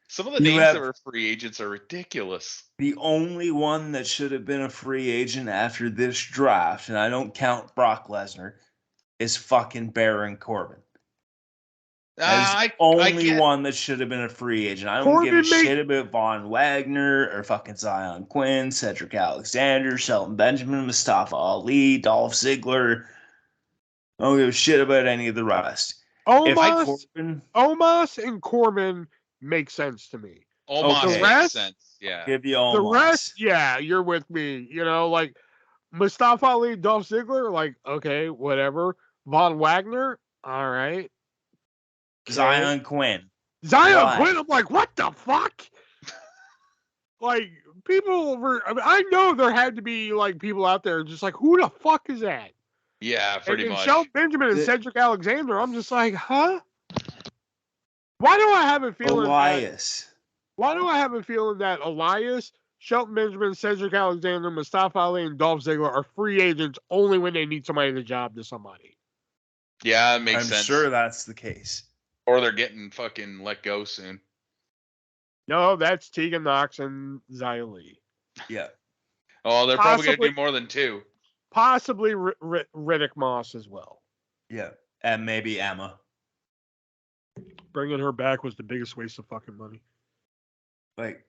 Some of the You names have- that are free agents are ridiculous. The only one that should have been a free agent after this draft, and I don't count Brock Lesnar, is fucking Baron Corbin. That is the only one that should have been a free agent. I don't give a shit about Von Wagner or fucking Zion Quinn, Cedric Alexander, Shelton Benjamin, Mustafa Ali, Dolph Ziggler. I don't give a shit about any of the rest. Omos and Corbin make sense to me. Omos Okay. makes sense. Yeah. Give you The Omos. rest, yeah, you're with me. You know, like Mustafa Ali, Dolph Ziggler, like, okay, whatever. Von Wagner, all right. Zion Quinn. Zion Quinn, I'm like, what the fuck? Like, people were, I know there had to be, like, people out there just like, who the fuck is that? Yeah, pretty and much. Shelton Benjamin and Cedric Alexander, I'm just like, huh? Why do I have a feeling Elias. Why do I have a feeling that Elias, Shelton Benjamin, Cedric Alexander, Mustafa Ali, and Dolph Ziggler are free agents only when they need somebody to job to somebody? Yeah, it makes I'm sense. sure that's the case. Or they're getting fucking let go soon. No, that's Tegan Knox and Xia Li. Yeah. Oh, they're probably going to do more than two. Possibly Riddick Moss as well. Yeah. And maybe Emma. Bringing her back was the biggest waste of fucking money. Like,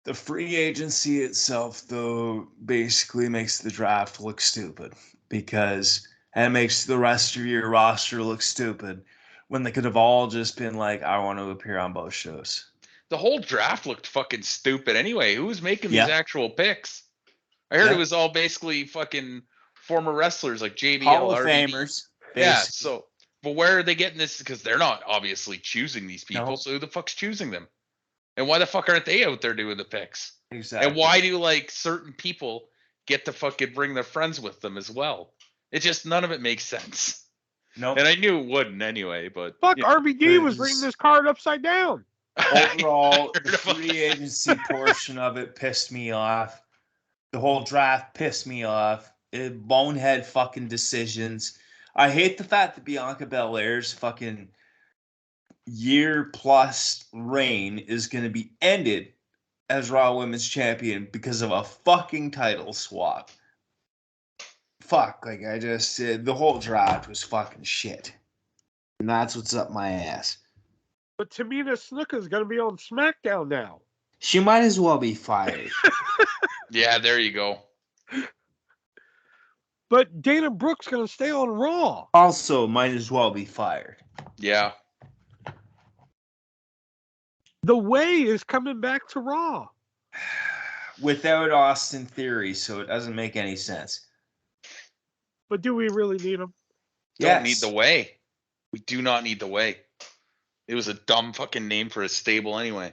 the free agency itself, though, basically makes the draft look stupid because it makes the rest of your roster look stupid when they could have all just been like, I want to appear on both shows. The whole draft looked fucking stupid anyway. Who was making these actual picks? I heard it was all basically fucking former wrestlers like JBL, Hall of RVD. Famers. Yeah, so, but where are they getting this? Because they're not obviously choosing these people, No. so who the fuck's choosing them? And why the fuck aren't they out there doing the picks? Exactly. And why do like certain people get to fucking bring their friends with them as well? It just none of it makes sense. Nope. And I knew it wouldn't anyway, but Fuck, you know. RVD was reading this card upside down. Overall, I the heard about free that. agency portion of it pissed me off. The whole draft pissed me off. Bonehead fucking decisions. I hate the fact that Bianca Belair's fucking year plus reign is going to be ended as Raw Women's Champion because of a fucking title swap. Fuck, like I just said, the whole draft was fucking shit. And that's what's up my ass. But Tamina Snuka's going to be on SmackDown now. She might as well be fired. Yeah, there you go. But Dana Brooke's going to stay on Raw. Also, might as well be fired. Yeah. The Way is coming back to Raw. Without Austin Theory, so it doesn't make any sense. But do we really need him? Don't need the Way. We do not need the Way. It was a dumb fucking name for a stable anyway.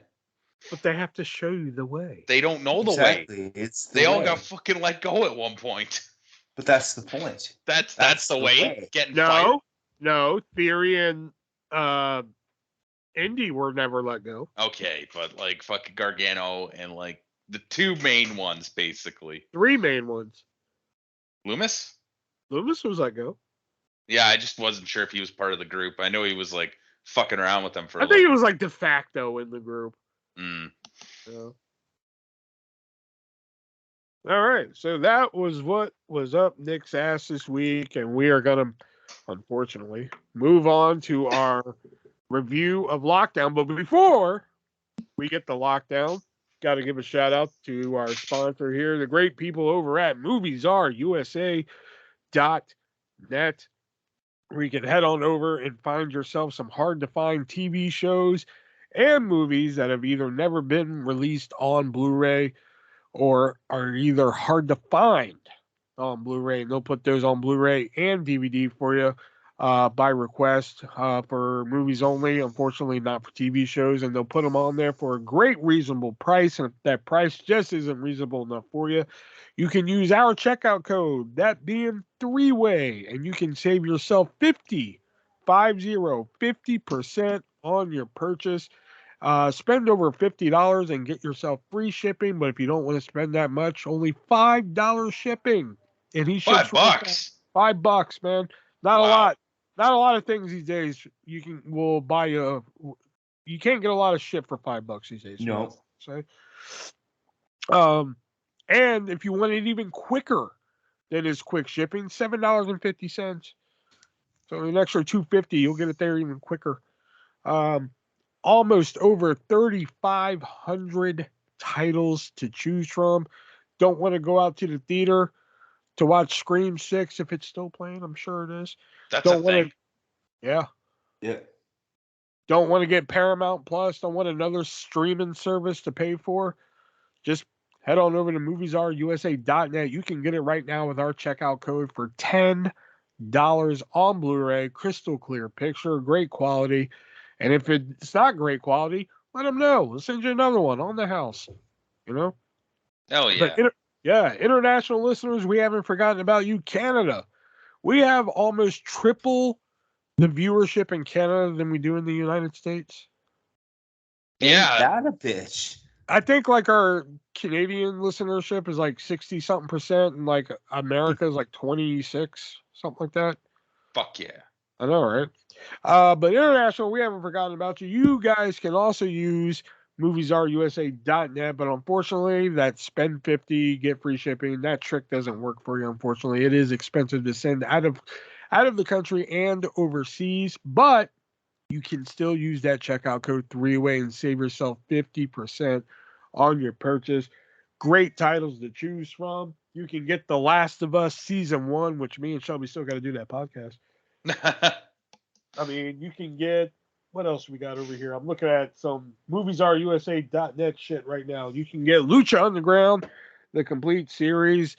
But they have to show you the way. They don't know the way. It's They all got fucking let go at one point. But that's the point. That's the way. Getting fired. No. Theory and Indy were never let go. Okay, but like fucking Gargano and like the two main ones basically. Three main ones. Loomis? Loomis was let go. Yeah, I just wasn't sure if he was part of the group. I know he was like fucking around with them for I think he was like de facto in the group. So. All right, so that was what was up Nick's ass this week, and we are gonna, unfortunately, move on to our review of Lockdown. But before we get the Lockdown, got to give a shout out to our sponsor here, the great people over at MoviesAreUSA.net, where you can head on over and find yourself some hard-to-find TV shows and movies that have either never been released on Blu-ray or are either hard to find on Blu-ray. And they'll put those on Blu-ray and DVD for you by request for movies only, unfortunately not for TV shows. And they'll put them on there for a great reasonable price. And if that price just isn't reasonable enough for you, you can use our checkout code, that being 3-way, and you can save yourself 50% on your purchase. Spend over $50 and get yourself free shipping. But if you don't want to spend that much, only $5 shipping. And he ships $5. $5, man. Not a lot. Not a lot of things these days. Will buy you. You can't get a lot of shit for $5 these days. No. So, and if you want it even quicker than his quick shipping, $7.50. So an extra $2.50, you'll get it there even quicker. Almost over 3,500 titles to choose from. Don't want to go out to the theater to watch Scream 6 if it's still playing. I'm sure it is. That's a thing. Yeah. Don't want to get Paramount Plus. Don't want another streaming service to pay for. Just head on over to MoviesAreUSA.net. You can get it right now with our checkout code for $10 on Blu-ray. Crystal clear picture, great quality. And if it's not great quality, let them know. We'll send you another one on the house. You know? Hell yeah. But international listeners, we haven't forgotten about you. Canada. We have almost triple the viewership in Canada than we do in the United States. Yeah. That a bitch. I think like our Canadian listenership is like 60-something%, and like America is like 26, something like that. Fuck yeah. I know, right? But international, we haven't forgotten about you. You guys can also use MoviesAreUSA.net, but unfortunately, that spend $50, get free shipping, that trick doesn't work for you. Unfortunately, it is expensive to send out of the country and overseas, but you can still use that checkout code 3-way and save yourself 50% on your purchase. Great titles to choose from. You can get The Last of Us Season 1, which me and Shelby still got to do that podcast. I mean, you can get, what else we got over here? I'm looking at some MoviesAreUSA.net shit right now. You can get Lucha Underground, the complete series.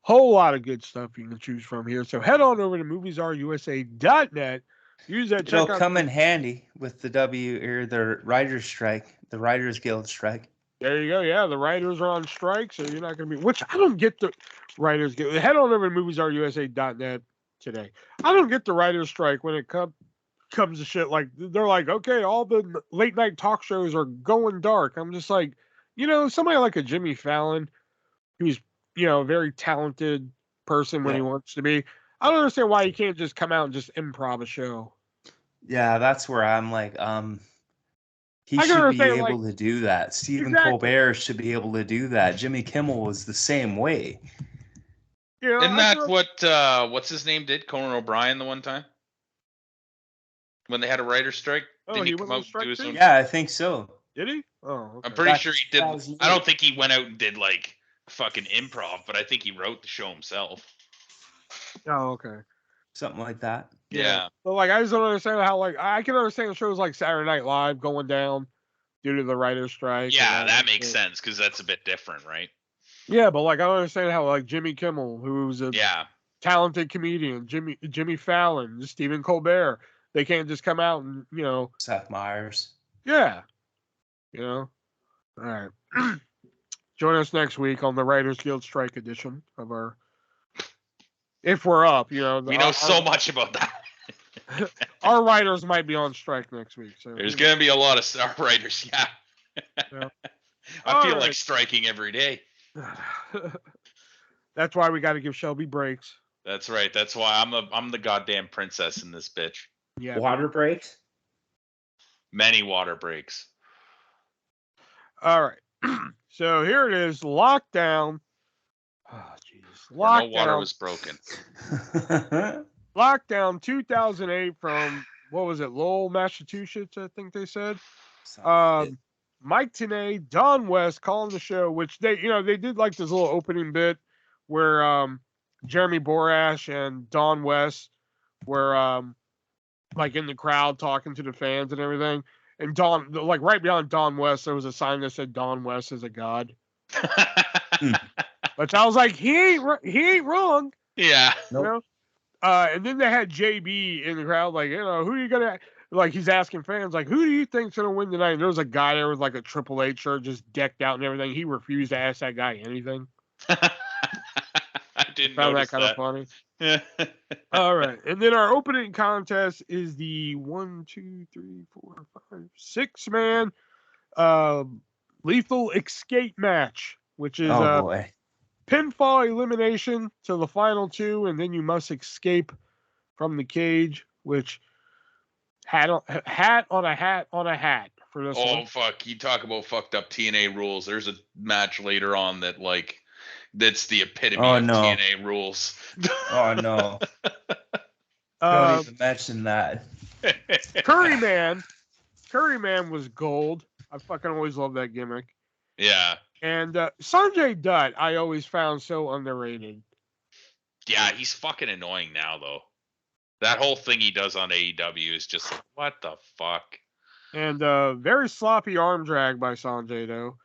Whole lot of good stuff you can choose from here. So head on over to MoviesAreUSA.net. Use that checkout. It'll come in handy with the writer's strike, the Writers Guild strike. There you go. Yeah, the writers are on strike, so you're not going to be. Which I don't get the writers guild. Head on over to MoviesAreUSA.net. today. I don't get the writer's strike when it comes to shit. Like, they're like, okay, all the late night talk shows are going dark. I'm just like, somebody like a Jimmy Fallon, who's, a very talented person when he wants to be. I don't understand why he can't just come out and just improv a show. Yeah, that's where I'm like, he I can should be understand, able like, to do that. Stephen exactly. Colbert should be able to do that. Jimmy Kimmel was the same way. Isn't that what's his name did? Conan O'Brien the one time? When they had a writer's strike? Oh, didn't he he went come on out and strike do his too? own? Yeah, I think so. Did he? Oh, okay. I'm pretty Back sure in he didn't. 2008. I don't think he went out and did like fucking improv, but I think he wrote the show himself. Oh, okay. Something like that. Yeah. But like, I just don't understand how, like, I can understand shows like Saturday Night Live going down due to the writer's strike. Yeah, that makes sense because that's a bit different, right? Yeah, but like, I don't understand how, like, Jimmy Kimmel, who's a talented comedian, Jimmy Fallon, Stephen Colbert, they can't just come out and Seth Meyers. Yeah. All right. Join us next week on the Writers Guild Strike edition of our. If we're up, we know so much about that. Our writers might be on strike next week. So there's gonna be a lot of star writers. Yeah. I feel like striking every day. That's why we got to give Shelby breaks. That's right. That's why I'm the goddamn princess in this bitch. Yeah. Water breaks. Many water breaks. All right. So here it is. Lockdown. Oh, Jesus. Lockdown. No water was broken. Lockdown 2008 from, what was it, Lowell, Massachusetts, I think they said. Mike Tenay, Don West calling the show, which they did like this little opening bit where Jeremy Borash and Don West were like in the crowd talking to the fans and everything. And like right beyond Don West, there was a sign that said Don West is a god. But I was like, he ain't wrong. Yeah. Nope. And then they had JB in the crowd, like, who are you gonna, like, he's asking fans, like, who do you think's gonna win tonight? And there was a guy there with like a Triple H shirt, just decked out and everything. He refused to ask that guy anything. I didn't Found notice that kind of funny. All right, and then our opening contest is the 1, 2, 3, 4, 5, 6 man lethal escape match, which is pinfall elimination to the final two, and then you must escape from the cage, which hat on a hat for this one. Oh, fuck. You talk about fucked up TNA rules. There's a match later on that's the epitome of TNA rules. Oh, no. Don't even mention that. Curry Man was gold. I fucking always loved that gimmick. Yeah. And Sanjay Dutt, I always found so underrated. Yeah, he's fucking annoying now, though. That whole thing he does on AEW is just like, what the fuck? And very sloppy arm drag by Sanjay, though.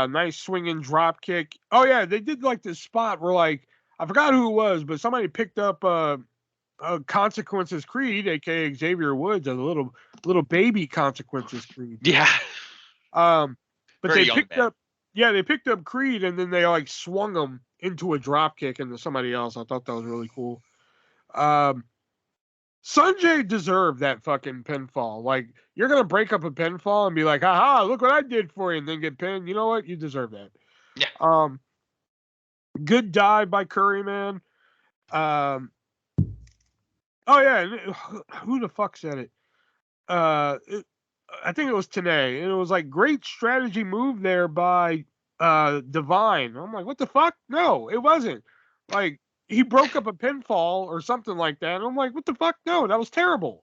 Nice swinging drop kick. Oh, yeah, they did like this spot where, like, I forgot who it was, but somebody picked up Consequences Creed, a.k.a. Xavier Woods, a little baby Consequences Creed. Yeah. But very they picked up Creed, and then they like swung him into a drop kick into somebody else. I thought that was really cool. Sanjay deserved that fucking pinfall. Like, you're gonna break up a pinfall and be like, "Haha, look what I did for you," and then get pinned. You know what? You deserve that. Yeah. Good dive by Curry Man. Oh yeah, who the fuck said it? I think it was Tenay, and it was like, great strategy move there by Divine. I'm like, what the fuck? No, it wasn't. Like, he broke up a pinfall or something like that. And I'm like, what the fuck? No, that was terrible.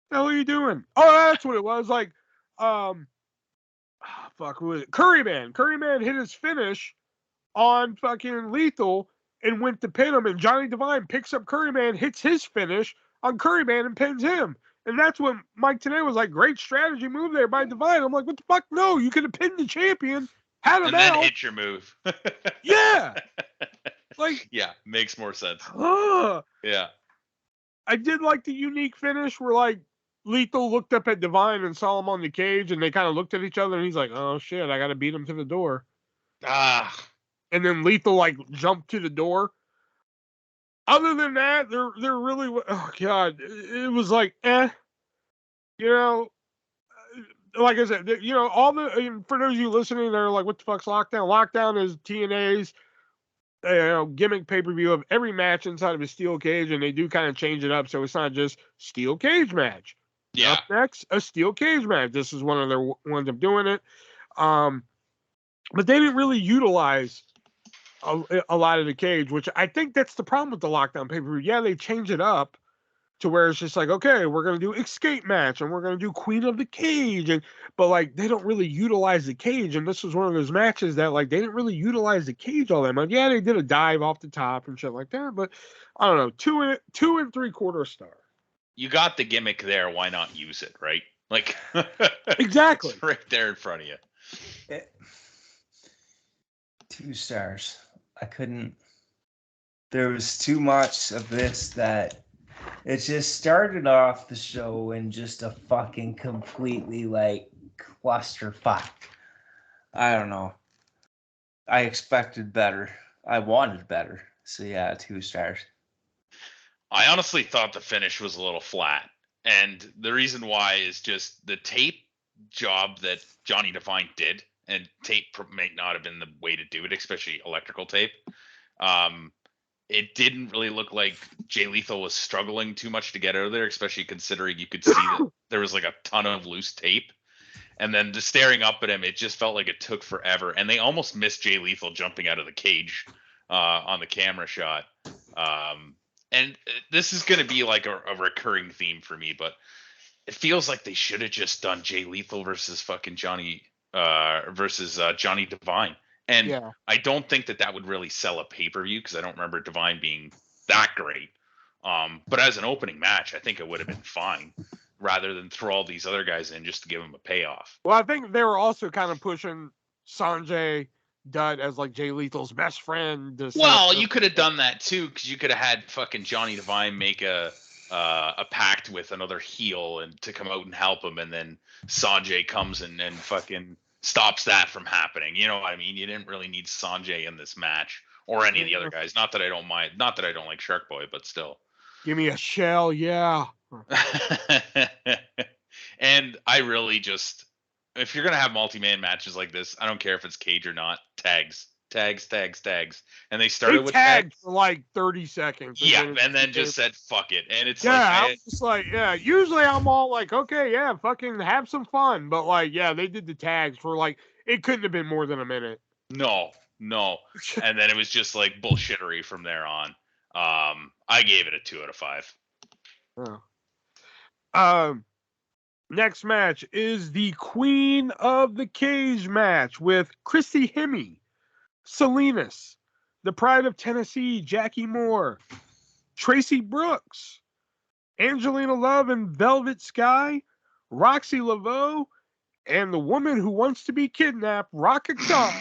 What the hell are you doing? Oh, that's what it was. Like, fuck, who was it? Curry Man. Curry Man hit his finish on fucking Lethal and went to pin him. And Johnny Divine picks up Curry Man, hits his finish on Curry Man and pins him. And that's when Mike Tenay was like, great strategy move there by Divine. I'm like, what the fuck? No, you could have pinned the champion, had him and out. then hit your move. Yeah. Like, yeah, makes more sense. Yeah. I did like the unique finish where, like, Lethal looked up at Divine and saw him on the cage, and they kind of looked at each other, and he's like, oh, shit, I got to beat him to the door. Ah. And then Lethal, like, jumped to the door. other than that, they're really, oh god, it was like, you know, like I said, you know, all the, for those of you listening, they're like, what the fuck's Lockdown? Lockdown is TNA's gimmick pay-per-view of every match inside of a steel cage, and they do kind of change it up, so it's not just steel cage match. Yeah. Up next, a steel cage match. This is one of their ones of doing it. But they didn't really utilize a lot of the cage, which I think that's the problem with the Lockdown pay-per-view. Yeah, they change it up to where it's just like, okay, we're gonna do escape match and we're gonna do Queen of the Cage, but like they don't really utilize the cage, and this was one of those matches that like they didn't really utilize the cage all that much. Yeah, they did a dive off the top and shit like that, but I don't know, 2.75 star. You got the gimmick there. Why not use it, right? Like Exactly. It's right there in front of you. 2 stars. I couldn't. There was too much of this that it just started off the show in just a fucking completely like clusterfuck. I don't know. I expected better. I wanted better. So yeah, 2 stars. I honestly thought the finish was a little flat. And the reason why is just the tape job that Johnny Devine did, and tape might not have been the way to do it, especially electrical tape. It didn't really look like Jay Lethal was struggling too much to get out of there, especially considering you could see that there was like a ton of loose tape. And then just staring up at him, it just felt like it took forever. And they almost missed Jay Lethal jumping out of the cage on the camera shot. And this is going to be like a recurring theme for me, but it feels like they should have just done Jay Lethal versus fucking Johnny Devine. And Yeah. I don't think that would really sell a pay-per-view because I don't remember Devine being that great. But as an opening match, I think it would have been fine rather than throw all these other guys in just to give them a payoff. Well, I think they were also kind of pushing Sanjay Dutt as like Jay Lethal's best friend. Well, you could have done that too, because you could have had fucking Johnny Devine make a pact with another heel and to come out and help him, and then Sanjay comes and fucking stops that from happening. You know what I mean? You didn't really need Sanjay in this match or any of the other guys. Not that I don't mind. Not that I don't like Shark Boy, but still. Give me a shell, yeah. And I really just, if you're gonna have multi-man matches like this, I don't care if it's cage or not. Tags. And they started with tags for like 30 seconds. Yeah, and then just said fuck it. And it's I was just like, usually I'm all like, okay, yeah, fucking have some fun. But like, yeah, they did the tags for like, it couldn't have been more than a minute. No. And then it was just like bullshittery from there on. I gave it a 2 out of 5. Oh. Next match is the Queen of the Cage match with Christy Hemme, Salinas, the Pride of Tennessee, Jackie Moore, Tracy Brooks, Angelina Love and Velvet Sky, Roxy Laveau, and the woman who wants to be kidnapped, Raquel.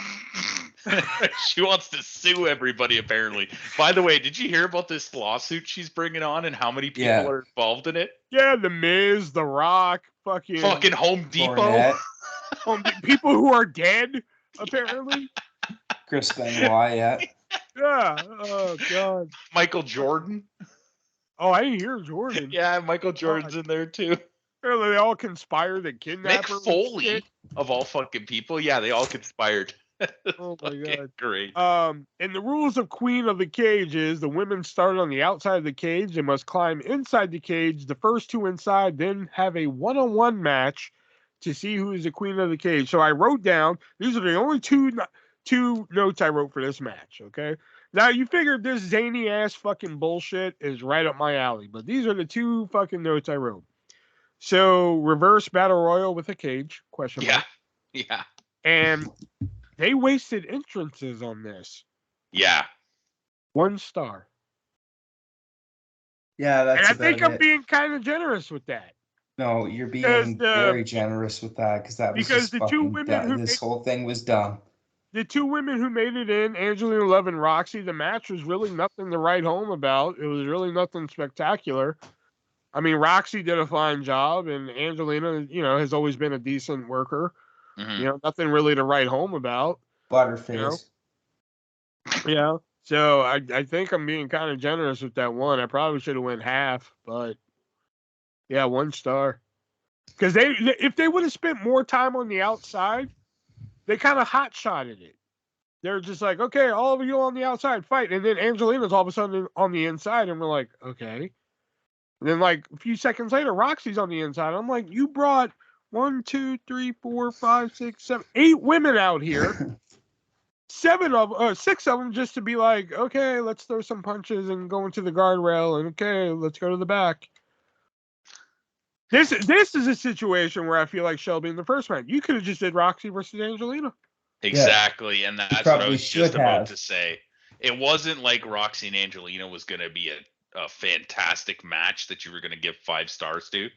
She wants to sue everybody, apparently. By the way, did you hear about this lawsuit she's bringing on and how many people are involved in it? Yeah, The Miz, The Rock, fucking Home Depot. People who are dead, apparently. Chris Benoit, yeah. Yeah. Oh, God. Michael Jordan. Oh, I didn't hear Jordan. Yeah, Michael Jordan's in there, too. Apparently they all conspired to kidnap her. Mick Foley, of all fucking people. Yeah, they all conspired. Oh my God. Great. And the rules of Queen of the Cage is the women start on the outside of the cage. They must climb inside the cage. The first 2 inside then have a one-on-one match to see who is the Queen of the Cage. So I wrote down, these are the only two notes I wrote for this match, okay? Now, you figure this zany-ass fucking bullshit is right up my alley, but these are the 2 fucking notes I wrote. So, reverse battle royal with a cage, question mark. Yeah. And they wasted entrances on this. Yeah. 1 star. Yeah, that's and I think I'm being kind of generous with that. No, you're being very generous with that because the 2 women this whole thing was dumb. The 2 women who made it in, Angelina Love and Roxy, the match was really nothing to write home about. It was really nothing spectacular. I mean, Roxy did a fine job, and Angelina, has always been a decent worker. Mm-hmm. Nothing really to write home about. Butterface. Yeah. So I think I'm being kind of generous with that one. I probably should have went half, but yeah, 1 star. Because if they would have spent more time on the outside, they kind of hot-shotted it. They're just like, okay, all of you on the outside fight, and then Angelina's all of a sudden on the inside, and we're like, okay. And then like a few seconds later, Roxy's on the inside. I'm like, you brought 1, 2, 3, 4, 5, 6, 7, 8 women out here. 6 of them just to be like, okay, let's throw some punches and go into the guardrail, and okay, let's go to the back. This is a situation where I feel like Shelby in the first match, you could have just did Roxy versus Angelina. Exactly, and that's what I was just about have. to say. It wasn't like Roxy and Angelina was going to be a fantastic match that you were going to give 5 stars to,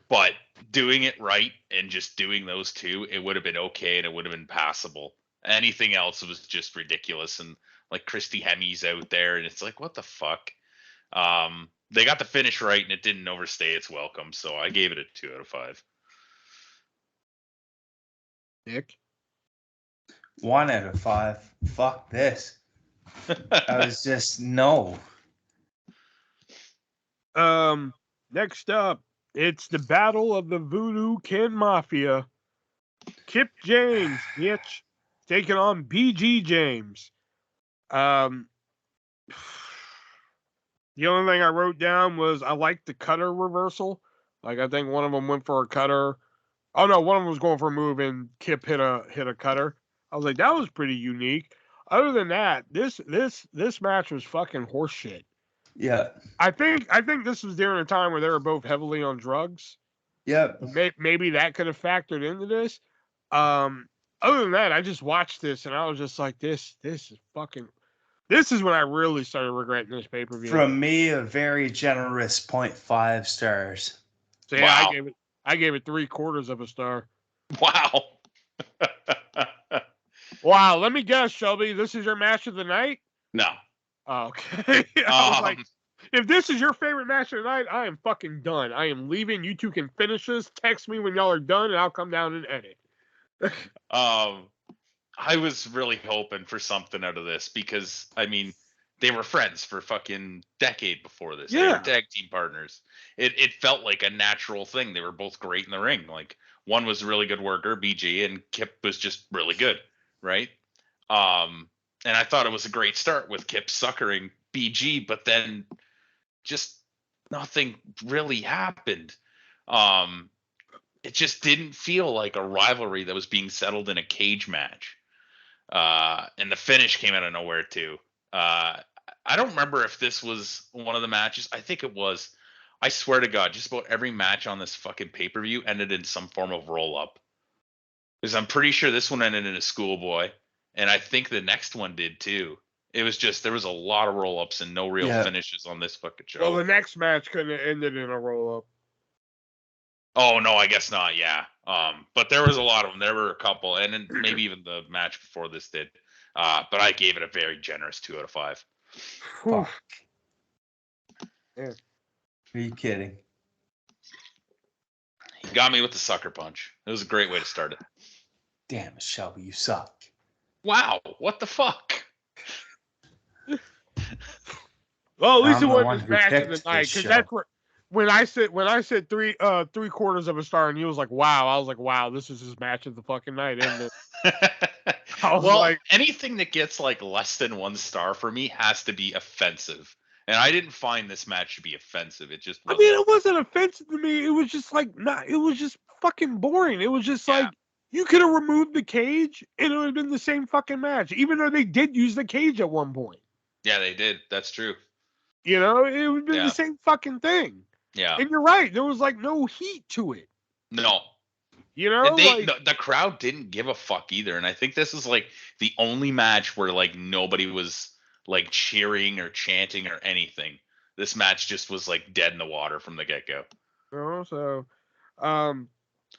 but doing it right and just doing those two, it would have been okay and it would have been passable. Anything else was just ridiculous, and like Christy Hemi's out there, and it's like, what the fuck? They got the finish right, and it didn't overstay its welcome, so I gave it a 2 out of 5. Nick? 1 out of 5. Fuck this. I was just no. Next up, it's the battle of the Voodoo Kin Mafia. Kip James, bitch, taking on BG James. The only thing I wrote down was I like the cutter reversal. Like I think one of them went for a cutter. Oh no, one of them was going for a move and Kip hit a cutter. I was like, that was pretty unique. Other than that, this match was fucking horseshit. Yeah. I think this was during a time where they were both heavily on drugs. Yep. Maybe that could have factored into this. Other than that, I just watched this and I was just like, this is fucking. This is when I really started regretting this pay-per-view. From me, a very generous 0.5 stars. So yeah, wow. I gave it 3/4 of a star. Wow. Wow. Let me guess, Shelby. This is your match of the night? No. Oh, okay. I was like, if this is your favorite match of the night, I am fucking done. I am leaving. You two can finish this. Text me when y'all are done, and I'll come down and edit. I was really hoping for something out of this because, I mean, they were friends for fucking decade before this. Yeah. They were tag team partners. It felt like a natural thing. They were both great in the ring. Like, one was a really good worker, BG, and Kip was just really good, right? And I thought it was a great start with Kip suckering BG, but then just nothing really happened. It just didn't feel like a rivalry that was being settled in a cage match. And the finish came out of nowhere too. I don't remember if this was one of the matches. I think it was. I swear to God, just about every match on this fucking pay-per-view ended in some form of roll-up. Because I'm pretty sure this one ended in a schoolboy, and I think the next one did too. It was just, there was a lot of roll-ups and no real finishes on this fucking show. Well, the next match couldn't have ended in a roll-up. Oh, no, I guess not, yeah. But there was a lot of them. There were a couple, and then maybe even the match before this did. But I gave it a very generous 2 out of 5. Fuck. Yeah. Are you kidding? He got me with the sucker punch. It was a great way to start it. Damn it, Shelby, you suck. Wow, what the fuck? Well, at least it wasn't his match of the night, because that's where when I said 3/4 of a star, and he was like, "Wow," I was like, "Wow, this is his match of the fucking night, isn't it?" Well, like, anything that gets like less than 1 star for me has to be offensive, and I didn't find this match to be offensive. It just wasn't. I mean, it wasn't offensive to me. It was just like it was just fucking boring. It was just like you could have removed the cage, and it would have been the same fucking match, even though they did use the cage at one point. Yeah, they did. That's true. You know, it would have been the same fucking thing. Yeah. And you're right. There was like no heat to it. No. You know, the crowd didn't give a fuck either. And I think this is like the only match where like nobody was like cheering or chanting or anything. This match just was like dead in the water from the get-go. So,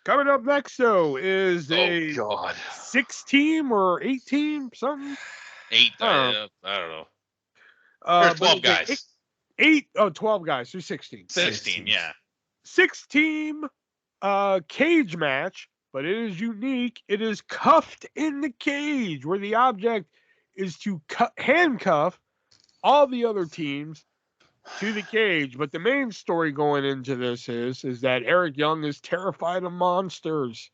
coming up next though is a 6-team or 8-team something. 8. I don't know. There's 12 guys. 12 guys. So 16. 16, yeah. 6-team cage match, but it is unique. It is cuffed in the cage, where the object is to handcuff all the other teams to the cage. But the main story going into this is that Eric Young is terrified of monsters.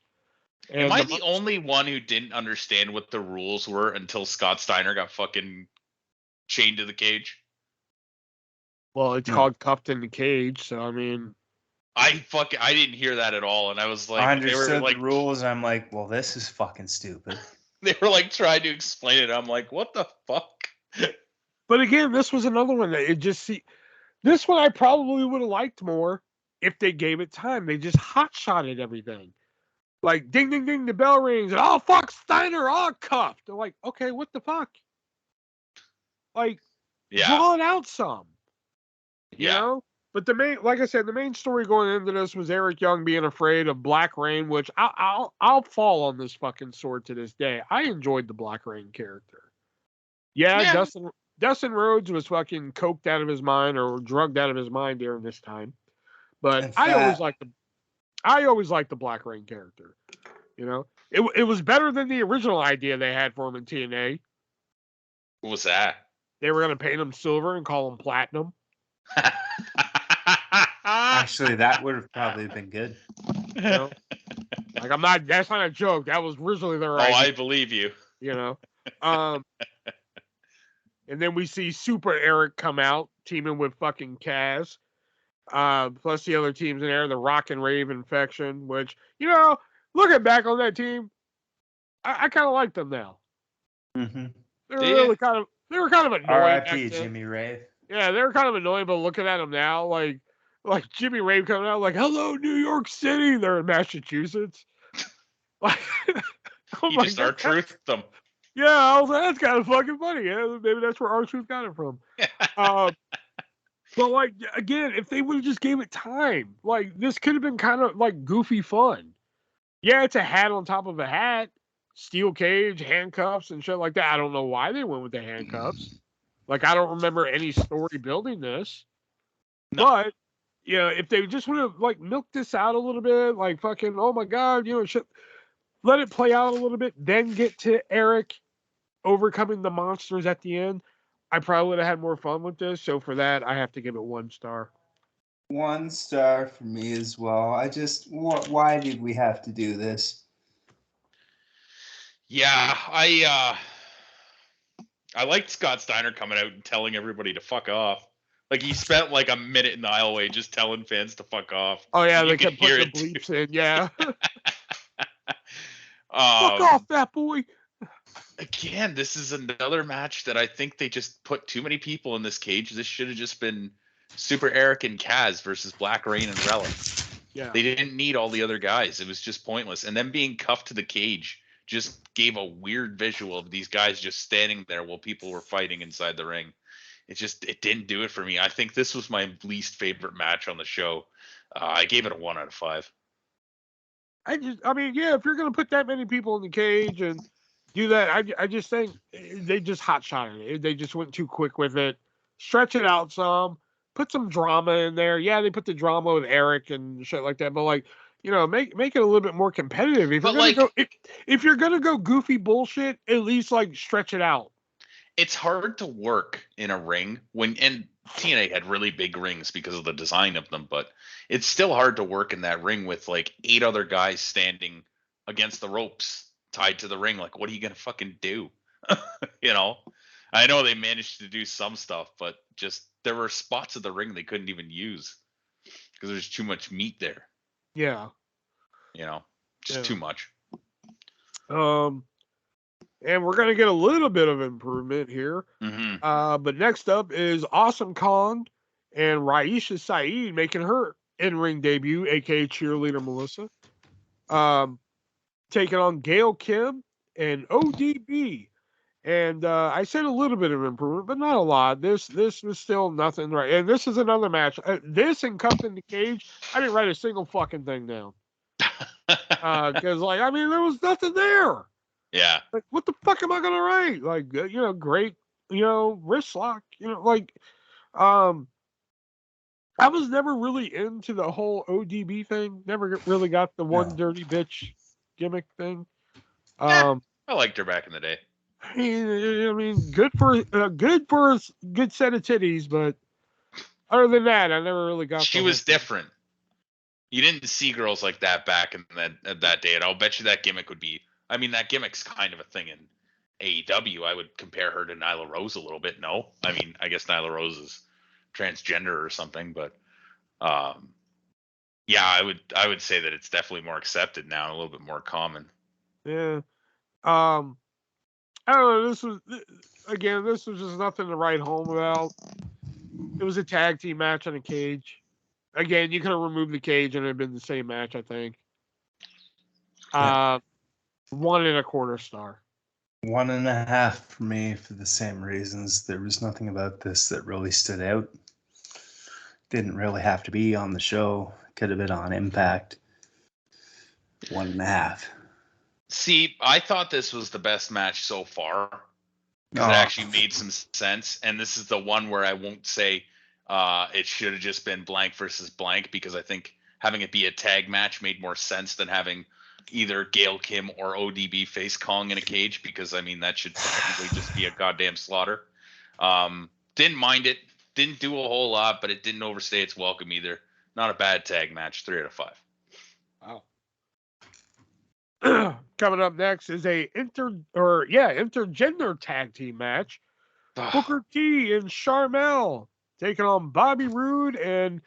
Am And I the only one who didn't understand what the rules were until Scott Steiner got fucking chained to the cage? well, it's called cuffed in the cage. So I mean, I didn't hear that at all, and I was like, I understood they were like the rules, and I'm like, well, this is fucking stupid. they were like trying to explain it. I'm like, what the fuck? but again, this was another one that it just this one I probably would have liked more if they gave it time. They just hot-shotted everything. Like, ding, ding, ding, the bell rings, and oh, fuck, Steiner, all cuffed. They're like, okay, what the fuck? Like, draw it out some. You know? But like I said, the main story going into this was Eric Young being afraid of Black Rain, which I'll fall on this fucking sword to this day. I enjoyed the Black Rain character. Yeah. Dustin Rhodes was fucking coked out of his mind or drugged out of his mind during this time. But I always liked the Black Rain character. You know? It was better than the original idea they had for him in TNA. What was that? They were going to paint him silver and call him platinum. Actually, that would have probably been good. You know? Like, that's not a joke. That was originally their idea. I believe you. You know? And then we see Super Eric come out, teaming with fucking Kaz. Plus the other teams in there, the Rock and Rave Infection, which, you know, looking back on that team, I kind of like them now. Mm-hmm. They were kind of annoying. R.I.P. Jimmy Rave. Yeah, they were kind of annoying, but looking at them now, like Jimmy Rave coming out, like, hello, New York City. They're in Massachusetts. Like, you just R-Truth them. Yeah, I was like, that's kind of fucking funny. Yeah, maybe that's where R-Truth got it from. But, like, again, if they would have just gave it time, like, this could have been kind of, like, goofy fun. Yeah, it's a hat on top of a hat, steel cage, handcuffs, and shit like that. I don't know why they went with the handcuffs. Like, I don't remember any story building this. No. But, you know, if they just would have, like, milked this out a little bit, like, fucking, oh, my God, you know, shit, let it play out a little bit, then get to Eric overcoming the monsters at the end, I probably would have had more fun with this. So for that, I have to give it 1 star. 1 star for me as well. Why did we have to do this? Yeah, I liked Scott Steiner coming out and telling everybody to fuck off. Like, he spent like a minute in the aisleway just telling fans to fuck off. Oh yeah, they kept putting the bleeps in. Yeah. Fuck off, fat boy. Again, this is another match that I think they just put too many people in this cage. This should have just been Super Eric and Kaz versus Black Rain and Relic. Yeah. They didn't need all the other guys. It was just pointless. And them being cuffed to the cage just gave a weird visual of these guys just standing there while people were fighting inside the ring. It didn't do it for me. I think this was my least favorite match on the show. I gave it a 1 out of 5. I mean, yeah, if you're going to put that many people in the cage and do that, I just think they just hot-shotted it. They just went too quick with it. Stretch it out some. Put some drama in there. Yeah, they put the drama with Eric and shit like that, but, like, you know, make it a little bit more competitive. If you're gonna go goofy bullshit, at least, like, stretch it out. It's hard to work in a ring and TNA had really big rings because of the design of them, but it's still hard to work in that ring with like 8 other guys standing against the ropes tied to the ring. Like, what are you gonna fucking do? You know, I know they managed to do some stuff, but just there were spots of the ring they couldn't even use because there's too much meat there. Yeah. You know, just too much. And we're going to get a little bit of improvement here. Mm-hmm. But next up is Awesome Kong and Raisha Saeed making her in-ring debut, a.k.a. Cheerleader Melissa. Taking on Gail Kim and ODB. And I said a little bit of improvement, but not a lot. This was still nothing right. And this is another match. This and Cuffed in the Cage, I didn't write a single fucking thing down. Because, like, I mean, there was nothing there. Yeah. Like, what the fuck am I gonna write? Like, you know, great, you know, wrist lock, you know, like, I was never really into the whole ODB thing. Never really got the one dirty bitch gimmick thing. I liked her back in the day. I mean, good for a good set of titties, but other than that, I never really got She the whole was thing. different. You didn't see girls like that back in that day, and I'll bet you that gimmick would be. I mean, that gimmick's kind of a thing in AEW. I would compare her to Nyla Rose a little bit. No, I mean, I guess Nyla Rose is transgender or something, but yeah, I would say that it's definitely more accepted now, and a little bit more common. Yeah. I don't know. This was just nothing to write home about. It was a tag team match on a cage. Again, you could have removed the cage and it'd been the same match, I think. Yeah. 1.25 star. 1.5 for me for the same reasons. There was nothing about this that really stood out. Didn't really have to be on the show. Could have been on Impact. 1.5. See, I thought this was the best match so far because it Oh, actually made some sense. And this is the one where I won't say it should have just been blank versus blank, because I think having it be a tag match made more sense than having either Gail Kim or ODB face Kong in a cage, because I mean that should technically just be a goddamn slaughter. Didn't mind it. Didn't do a whole lot, but it didn't overstay its welcome either. Not a bad tag match. 3 out of 5. Wow. Coming up next is a intergender tag team match. Booker T and Charmel taking on Bobby Roode and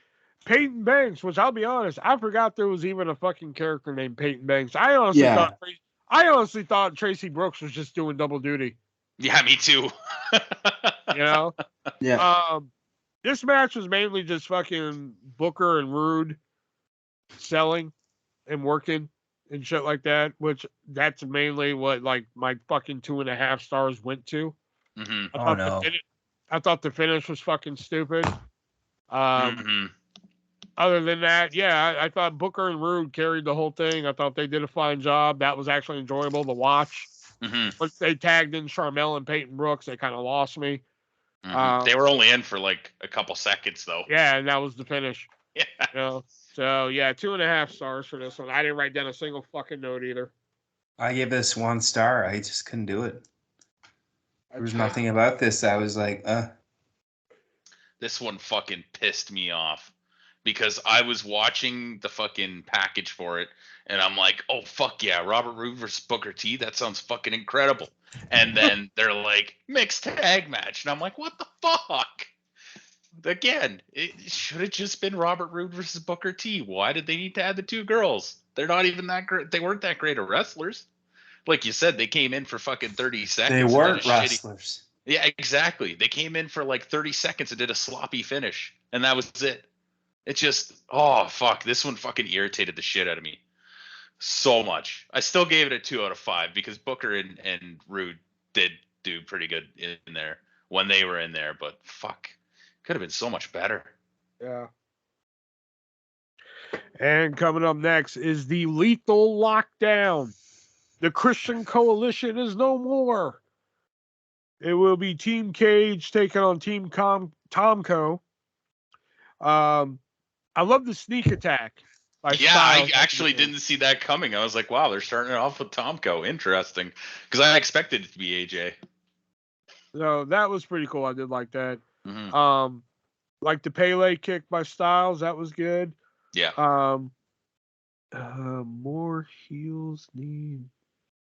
Peyton Banks, which I'll be honest, I forgot there was even a fucking character named Peyton Banks. I honestly thought Tracy Brooks was just doing double duty. Yeah, me too. You know? yeah. This match was mainly just fucking Booker and Roode selling and working and shit like that, which that's mainly what like my fucking 2.5 stars went to. Mm-hmm. I thought the finish was fucking stupid. Mm-hmm. Other than that, yeah, I thought Booker and Rude carried the whole thing. I thought they did a fine job. That was actually enjoyable to watch. Mm-hmm. Once they tagged in Charmel and Peyton Brooks, they kind of lost me. Mm-hmm. They were only in for like a couple seconds, though. Yeah, and that was the finish. Yeah. You know? So, yeah, 2.5 stars for this one. I didn't write down a single fucking note either. I gave this 1 star. I just couldn't do it. There was nothing about this. I was like, This one fucking pissed me off because I was watching the fucking package for it and I'm like, oh, fuck yeah, Robert Roode versus Booker T. That sounds fucking incredible. And then they're like, mixed tag match. And I'm like, what the fuck? Again, it should have just been Robert Roode versus Booker T. Why did they need to add the 2 girls? They're not even that great. They weren't that great of wrestlers. Like you said, they came in for fucking 30 seconds. they weren't wrestlers. Yeah, exactly. They came in for like 30 seconds and did a sloppy finish, and that was it. It's just, oh, fuck. This one fucking irritated the shit out of me so much. I still gave it a 2 out of 5 because Booker and Rude did do pretty good in there when they were in there, but fuck. Could have been so much better. Yeah. And coming up next is the Lethal Lockdown. The Christian Coalition is no more. It will be Team Cage taking on Team Tomko. I love the sneak attack. I actually didn't see that coming. I was like, wow, they're starting it off with Tomko. Interesting. Because I expected it to be AJ. So that was pretty cool. I did like that. Mm-hmm. Like the Pele kick by Styles. That was good. Yeah. More heels need...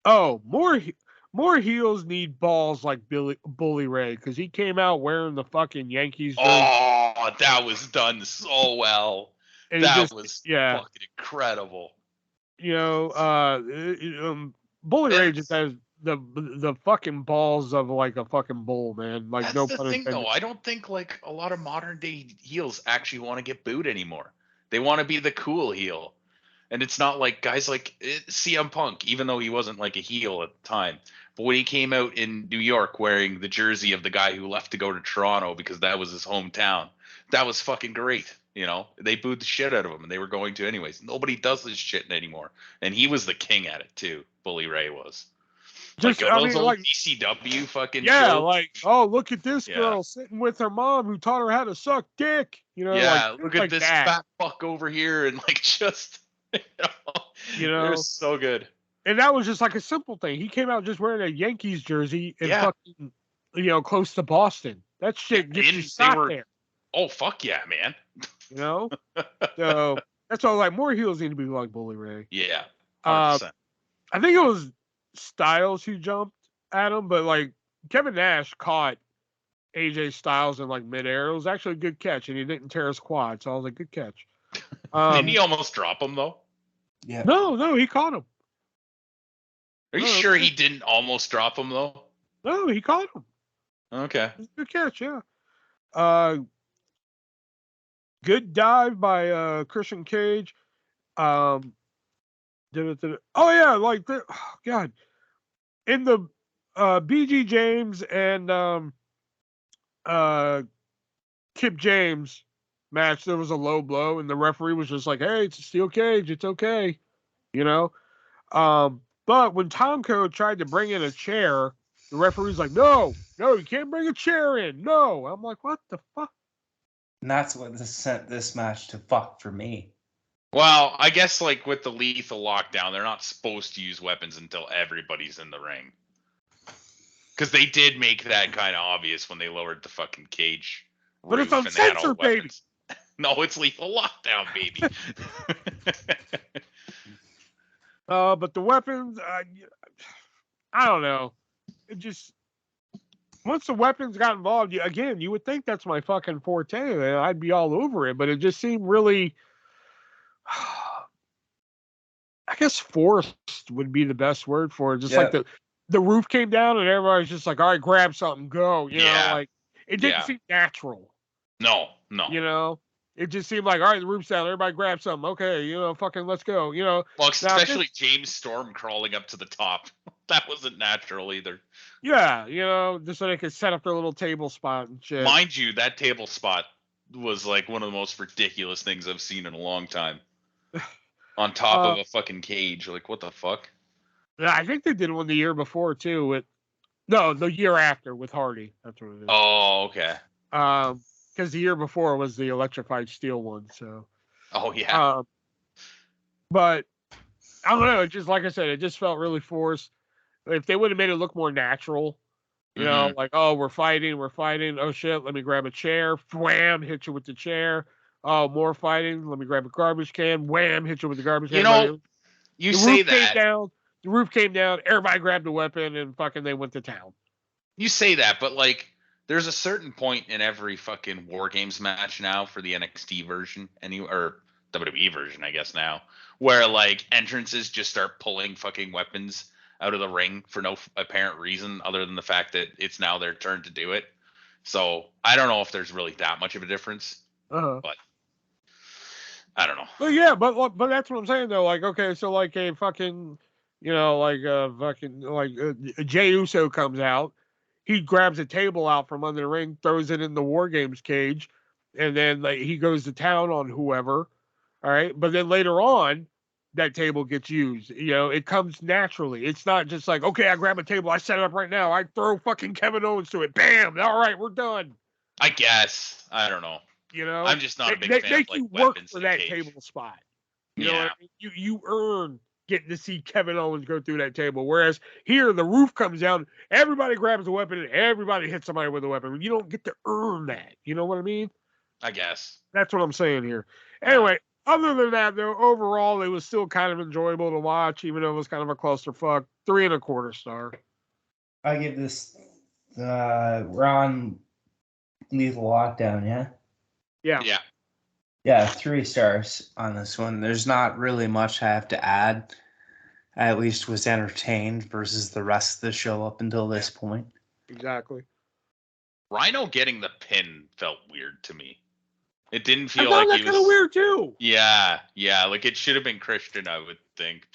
Oh, more heels need balls like Bully Ray, because he came out wearing the fucking Yankees jersey. Oh, that was done so well. And that was fucking incredible. You know, Bully Ray just has the fucking balls of like a fucking bull, man. Like, that's no the pun thing, intended. though. I don't think like a lot of modern day heels actually want to get booed anymore. They want to be the cool heel. And it's not like guys like CM Punk, even though he wasn't like a heel at the time. But when he came out in New York wearing the jersey of the guy who left to go to Toronto because that was his hometown, that was fucking great. You know, they booed the shit out of him and they were going to anyways. Nobody does this shit anymore. And he was the king at it too. Bully Ray was. Just, like those old ECW fucking shows. Like, oh, look at this girl sitting with her mom who taught her how to suck dick. You know, look at this fat fuck over here and like just... You know, they're so good. And that was just like a simple thing. He came out just wearing a Yankees jersey and fucking, close to Boston. That shit gets you shot there. Oh, fuck yeah, man. You know? So that's all. Like, more heels need to be like Bully Ray. Yeah, 100%. I think it was Styles who jumped at him, but like Kevin Nash caught AJ Styles in like midair. It was actually a good catch, and he didn't tear his quad, so I was like, good catch. Didn't he almost drop him though? Yeah. No, he caught him. Are you sure he didn't almost drop him though? No, he caught him. Okay. Good catch, yeah. Good dive by Christian Cage. Oh yeah, like the, oh God. In the BG James and Kip James match, there was a low blow, and the referee was just like, "Hey, it's a steel cage, it's okay," you know. But when Tomko tried to bring in a chair, the referee's like, "No, you can't bring a chair in. No." I'm like, "What the fuck?" And that's what sent this match to fuck for me. Well, I guess like with the lethal lockdown, they're not supposed to use weapons until everybody's in the ring. Because they did make that kind of obvious when they lowered the fucking cage But roof it's and they had all uncensored, baby. weapons. No, it's lethal lockdown, baby. But the weapons, I don't know. It just, once the weapons got involved, you would think that's my fucking forte, and I'd be all over it. But it just seemed really, I guess, forced would be the best word for it. Just like the roof came down, and everybody's just like, "All right, grab something, go." You know, like it didn't seem natural. No. You know, it just seemed like, all right, the roof's down, everybody grab something. Okay, fucking let's go. Well, especially James Storm crawling up to the top. That wasn't natural either. Yeah, just so they could set up their little table spot and shit. Mind you, that table spot was like one of the most ridiculous things I've seen in a long time. On top of a fucking cage. Like, what the fuck? Yeah, I think they did one the year before, too. The year after with Hardy. That's what it is. Oh, okay. Because the year before was the electrified steel one, so. Oh, yeah. But, I don't know, it just, like I said, it just felt really forced. If they would have made it look more natural, like, oh, we're fighting. Oh, shit, let me grab a chair. Wham, hit you with the chair. Oh, more fighting. Let me grab a garbage can. Wham, hit you with the garbage can. You say that. The roof came down. Everybody grabbed a weapon and fucking they went to town. You say that, but like, there's a certain point in every fucking War Games match now for the NXT version, or WWE version, I guess now, where like entrances just start pulling fucking weapons out of the ring for no apparent reason other than the fact that it's now their turn to do it. So I don't know if there's really that much of a difference, but I don't know. But yeah, but that's what I'm saying though. Like, okay, so like a fucking, Jey Uso comes out, he grabs a table out from under the ring, throws it in the War Games cage, and then like he goes to town on whoever. All right, but then later on, that table gets used. It comes naturally. It's not just like, okay, I grab a table, I set it up right now, I throw fucking Kevin Owens to it, bam, all right, we're done. I guess. I don't know. I'm just not a big fan of like you work for that table spot. You know what I mean? You earn getting to see Kevin Owens go through that table. Whereas here, the roof comes down, everybody grabs a weapon, and everybody hits somebody with a weapon. You don't get to earn that. You know what I mean? I guess. That's what I'm saying here. Anyway, other than that, though, overall, it was still kind of enjoyable to watch, even though it was kind of a clusterfuck. 3.25 star. I give this, we're on Lethal Lockdown, yeah? Yeah. Yeah, 3 stars on this one. There's not really much I have to add. I at least was entertained versus the rest of the show up until this point. Exactly. Rhino getting the pin felt weird to me. It didn't feel like he was kind of weird too. Yeah. Like it should have been Christian, I would think,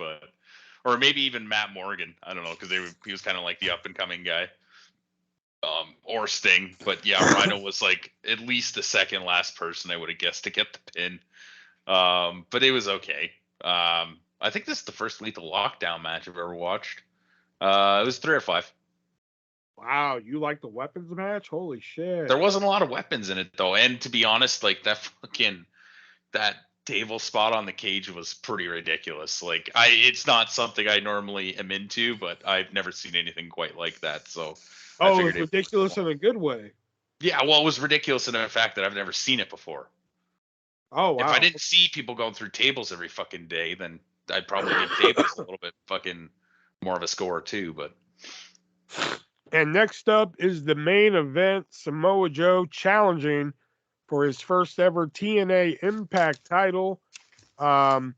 or maybe even Matt Morgan. I don't know, because he was kind of like the up and coming guy. Or Sting, but yeah, Rhino was like at least the second last person I would have guessed to get the pin. But it was okay. I think this is the first Lethal Lockdown match I've ever watched. It was 3 or 5. Wow, you like the weapons match? Holy shit! There wasn't a lot of weapons in it though, and to be honest, like that table spot on the cage was pretty ridiculous. Like it's not something I normally am into, but I've never seen anything quite like that. So I Oh, figured it's it was ridiculous in fun. a good way. Yeah, well, it was ridiculous in the fact that I've never seen it before. Oh If I wow. didn't see people going through tables every fucking day, then I'd probably give tables a little bit fucking more of a score too. But And next up is the main event: Samoa Joe challenging for his first ever TNA Impact title. Now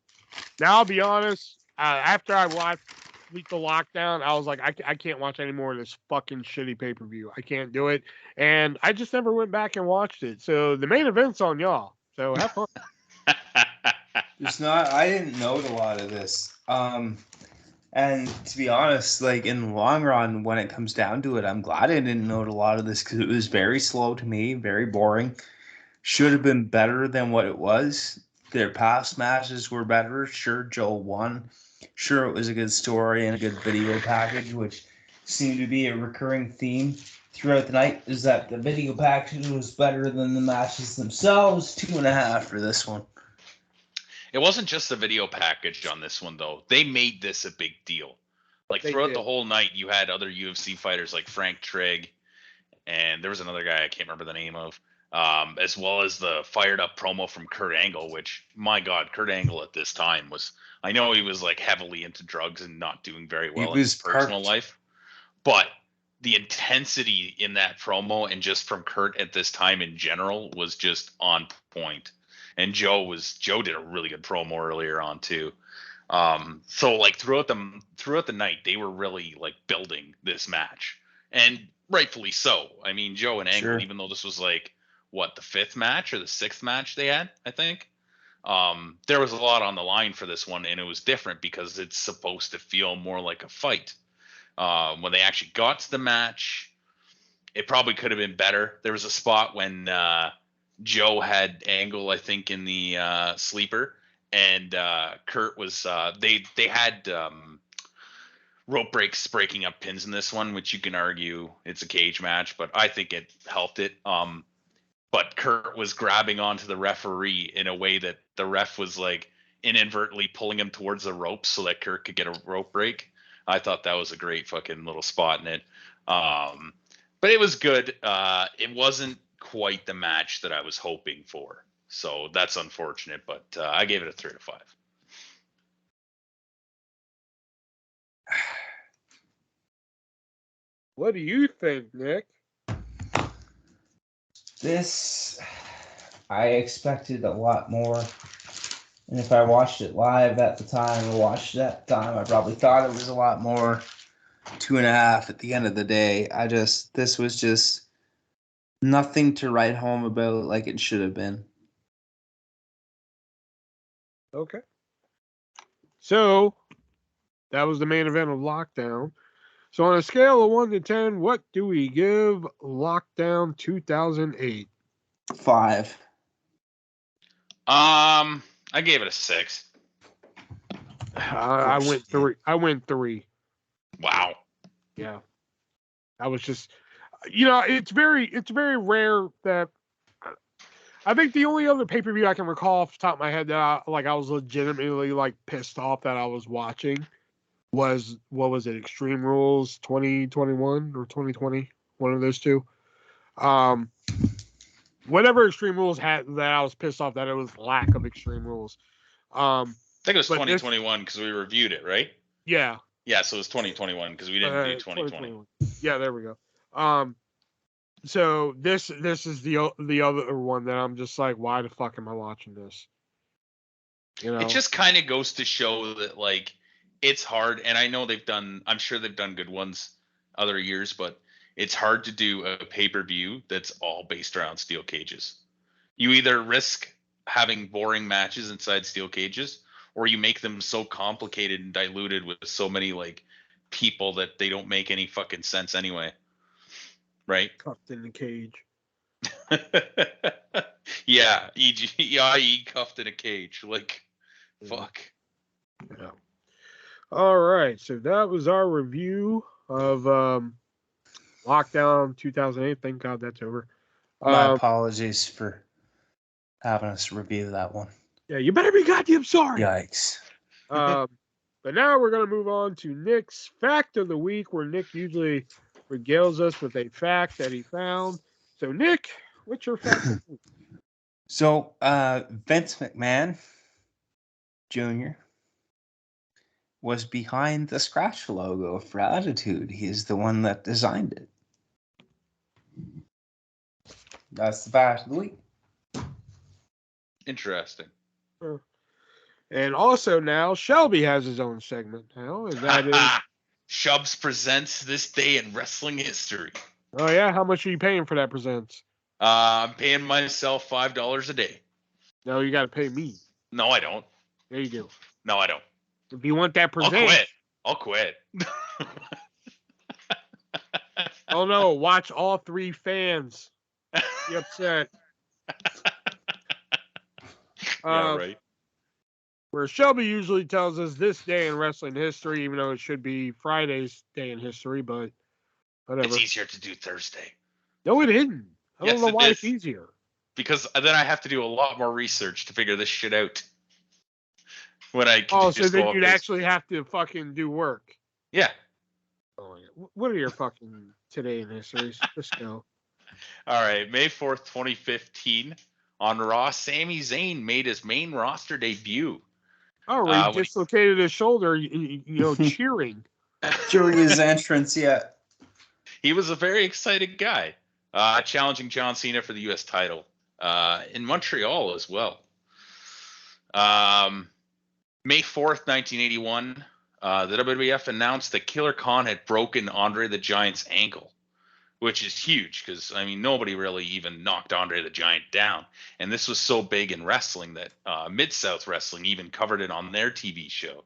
I'll be honest. After I watched Lethal Lockdown, I was like, I can't watch any more of this fucking shitty pay-per-view. I can't do it, and I just never went back and watched it. So the main event's on y'all. So have fun. It's not. I didn't note a lot of this. And to be honest, like in the long run, when it comes down to it, I'm glad I didn't note a lot of this because it was very slow to me, very boring. Should have been better than what it was. Their past matches were better. Sure, Joe won. Sure, it was a good story and a good video package, which seemed to be a recurring theme throughout the night. Is that the video package was better than the matches themselves? 2.5 for this one. it wasn't just the video package on this one though. They made this a big deal. Like They throughout did. the whole night, you had other UFC fighters like Frank Trigg, and there was another guy I can't remember the name of, as well as the fired up promo from Kurt Angle, which, my God, Kurt Angle at this time was, I know he was like heavily into drugs and not doing very He well in his was personal parked. life, but the intensity in that promo and just from Kurt at this time in general was just on point. And Joe did a really good promo earlier on too. So like throughout the night, they were really like building this match, and rightfully so. I mean, Joe and Angle, Sure. even though this was like what, the fifth match or the sixth match they had, I think. There was a lot on the line for this one, and it was different because it's supposed to feel more like a fight. When they actually got to the match, it probably could have been better. There was a spot when Joe had Angle, I think, in the sleeper, and Kurt was they had rope breaks breaking up pins in this one, which you can argue it's a cage match, but I think it helped it. But Kurt was grabbing onto the referee in a way that the ref was like inadvertently pulling him towards the ropes so that Kurt could get a rope break. I thought that was a great fucking little spot in it. But it was good. It wasn't quite the match that I was hoping for. So that's unfortunate, but I gave it a 3 out of 5. What do you think, Nick? This, I expected a lot more. And if I watched it live at the time or watched it at the time, I probably thought it was a lot more. 2.5 at the end of the day. This was just nothing to write home about like it should have been. Okay. So that was the main event of Lockdown. So on a scale of 1 to 10, what do we give Lockdown 2008? 5. I gave it a 6. I went 3. I went 3. Wow. Yeah. I was just, it's very rare that. I think the only other pay-per-view I can recall off the top of my head that I was legitimately like pissed off that I was watching was, what was it, Extreme Rules 2021 or 2020, one of those two. Whatever Extreme Rules had that I was pissed off that it was lack of Extreme Rules. I think it was But 2021 because we reviewed it, right? Yeah. Yeah, so it was 2021 because we didn't do 2020. Yeah, there we go. So this is the other one that I'm just like, why the fuck am I watching this? It just kind of goes to show that like it's hard, and I know I'm sure they've done good ones other years, but it's hard to do a pay-per-view that's all based around steel cages. You either risk having boring matches inside steel cages, or you make them so complicated and diluted with so many like people that they don't make any fucking sense anyway. Right? cuffed in the cage. Yeah, e.g., cuffed in a cage. Like, fuck. Yeah. All right, so that was our review of Lockdown 2008. Thank God that's over. My apologies for having us review that one. Yeah, you better be goddamn sorry. Yikes. But now we're going to move on to Nick's Fact of the Week, where Nick usually regales us with a fact that he found. So, Nick, what's your fact of the week? So, Vince McMahon Jr. was behind the scratch logo for Attitude. He is the one that designed it. That's the fact of the week. Interesting. And also now, Shelby has his own segment now, and that is... Shubs presents This Day in Wrestling History. Oh, yeah? How much are you paying for that presents? I'm paying myself $5 a day. No, you got to pay me. No, I don't. There you go. No, I don't. If you want that present... I'll quit. Oh, no. Watch all 3 fans be upset. Yeah, right. Where Shelby usually tells us this day in wrestling history, even though it should be Friday's day in history, but whatever. It's easier to do Thursday. No, it isn't. I don't know why it's easier. Because then I have to do a lot more research to figure this shit out. When I so then you'd actually have to fucking do work. Yeah. Oh, yeah. What are your fucking today in histories? Let's go. All right, May 4th, 2015, on Raw, Sami Zayn made his main roster debut. Oh, he dislocated his shoulder, cheering. During his entrance, yeah. He was a very excited guy, challenging John Cena for the U.S. title in Montreal as well. May 4th, 1981, the WWF announced that Killer Khan had broken Andre the Giant's ankle, which is huge because, nobody really even knocked Andre the Giant down. And this was so big in wrestling that Mid-South Wrestling even covered it on their TV show.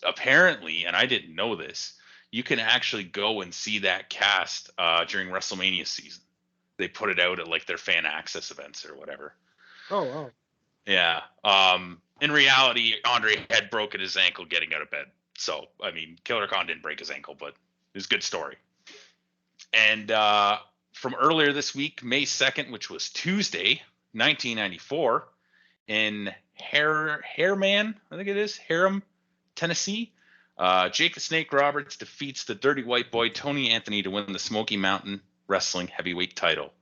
Apparently, and I didn't know this, you can actually go and see that cast during WrestleMania season. They put it out at their fan access events or whatever. Oh, wow. Yeah. In reality, Andre had broken his ankle getting out of bed. So, Killer Khan didn't break his ankle, but it was a good story. And from earlier this week, May 2nd, which was Tuesday, 1994, in Harriman, Tennessee, Jake the Snake Roberts defeats the Dirty White Boy Tony Anthony to win the Smoky Mountain Wrestling Heavyweight title.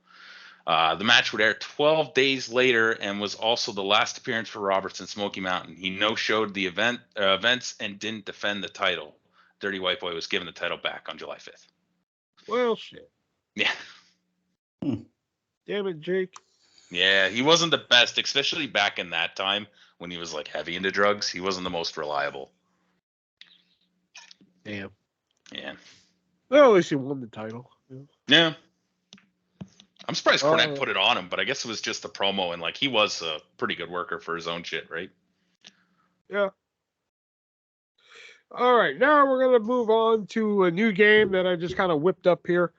The match would air 12 days later and was also the last appearance for Roberts in Smoky Mountain. He no-showed the events and didn't defend the title. Dirty White Boy was given the title back on July 5th. Well, shit. Yeah. Damn it, Jake. Yeah, he wasn't the best, especially back in that time when he was heavy into drugs. He wasn't the most reliable. Damn. Yeah. Well, at least he won the title. Yeah. I'm surprised Cornette put it on him, but I guess it was just a promo, and he was a pretty good worker for his own shit, right? Yeah. All right, now we're gonna move on to a new game that I just kind of whipped up here.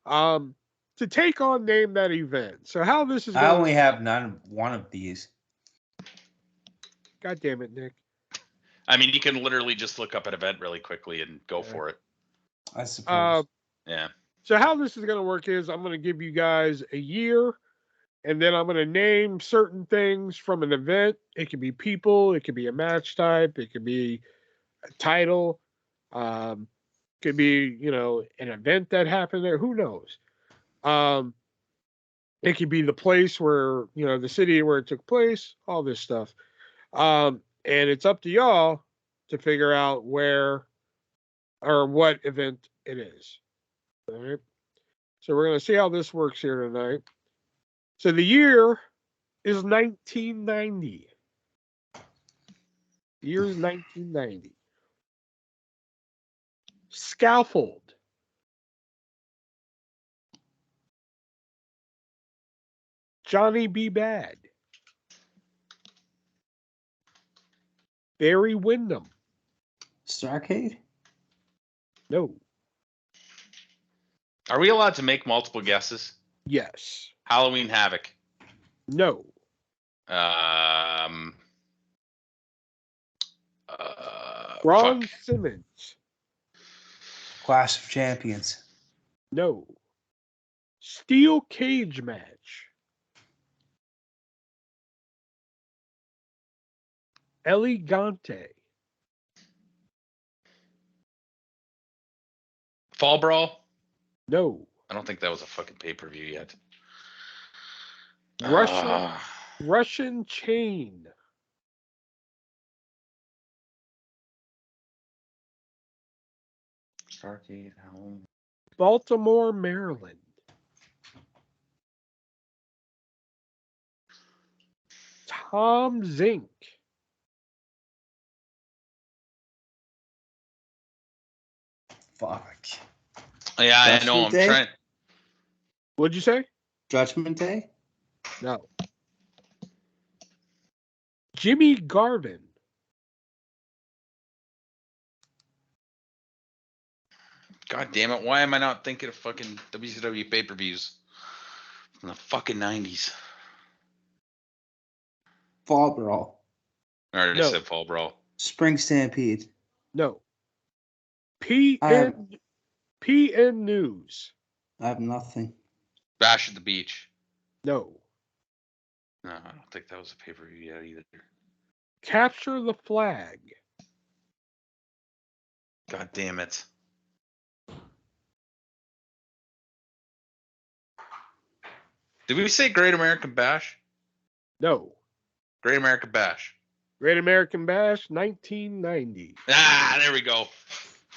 To take on Name That Event. So how this is? I only have one of these. God damn it, Nick. You can literally just look up an event really quickly and go for it. I suppose. Yeah. So how this is going to work is I'm going to give you guys a year, and then I'm going to name certain things from an event. It could be people, it could be a match type, it could be a title, could be, an event that happened there. Who knows? It could be the place where, the city where it took place, all this stuff. And it's up to y'all to figure out where or what event it is. All right. So we're going to see how this works here tonight. So the year is 1990. The year is 1990. Scaffold. Johnny B. Bad. Barry Windham. Starcade? No. Are we allowed to make multiple guesses? Yes. Halloween Havoc. No. Ron Simmons. Clash of Champions. No. Steel cage match. Elegante. Fall Brawl. No. I don't think that was a fucking pay-per-view yet. Russian Chain. Starcade Halloween. Baltimore, Maryland. Tom Zink. Fuck. Yeah, I know. Judgment I'm Day? trying. What'd you say? Judgment Day? No. Jimmy Garvin. God damn it! Why am I not thinking of fucking WCW pay-per-views from the fucking 90s? Fall Brawl. I already No. said Fall Brawl. Spring Stampede. No. have- PN News. I have nothing. Bash at the Beach. No. No, I don't think that was a pay-per-view yet either. Capture the Flag. God damn it. Did we say Great American Bash? No. Great American Bash. Great American Bash, 1990. Ah, there we go.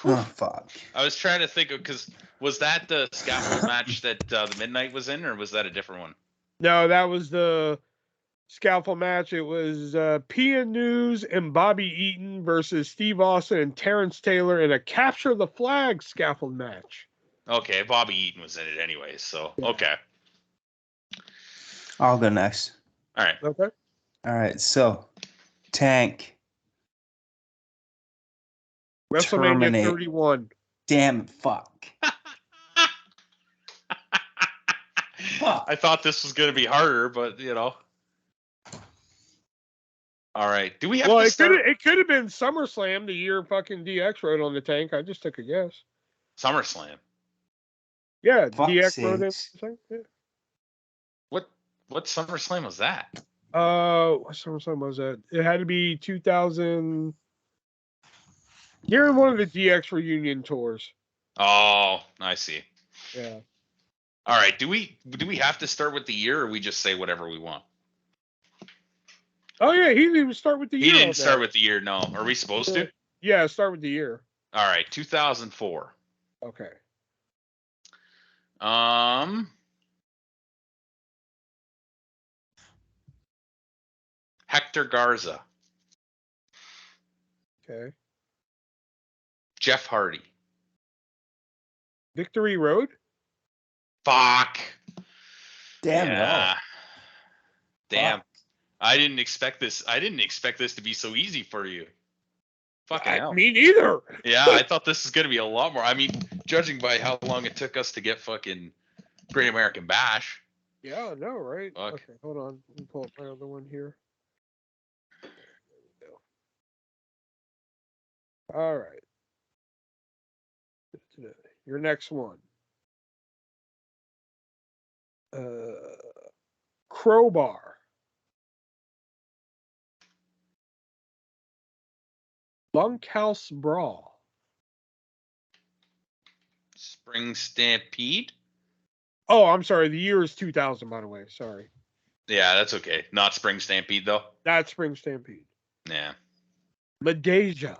Oh, fuck. I was trying to think of, because was that the scaffold match that the Midnight was in, or was that a different one? No, that was the scaffold match. It was PN News and Bobby Eaton versus Steve Austin and Terrence Taylor in a Capture the Flag scaffold match. Okay, Bobby Eaton was in it anyway, so Yeah. okay. I'll go next. All right. Okay. All right, so Tank. WrestleMania Terminate. 31. Damn it, fuck. Fuck. I thought this was going to be harder, but you know. All right. Do we have Well, to start it could have been SummerSlam the year fucking DX rode on the tank. I just took a guess. SummerSlam? Yeah, Fuck DX rode in. sakes. Yeah. What SummerSlam was that? What SummerSlam was that? It had to be 2000. During one of the DX reunion tours. Oh, I see. Yeah. All right. Do we have to start with the year, or we just say whatever we want? Oh yeah, he didn't even start with the year. He didn't start with the year. No. Are we supposed to? Yeah, start with the year. All right. 2004. Okay. Hector Garza. Okay. Jeff Hardy. Victory Road? Fuck. Damn yeah. it. Damn. Fuck. I didn't expect this to be so easy for you. Fucking hell. Me neither. Yeah, I thought this was going to be a lot more. I mean, judging by how long it took us to get fucking Great American Bash. Yeah, I know, right? Fuck. Okay, hold on. Let me pull up my other one here. There we go. All right. Your next one. Crowbar. Bunkhouse Brawl. Spring Stampede? Oh, I'm sorry. The year is 2000, by the way. Sorry. Yeah, that's okay. Not Spring Stampede, though? That's Spring Stampede. Yeah. Medeja.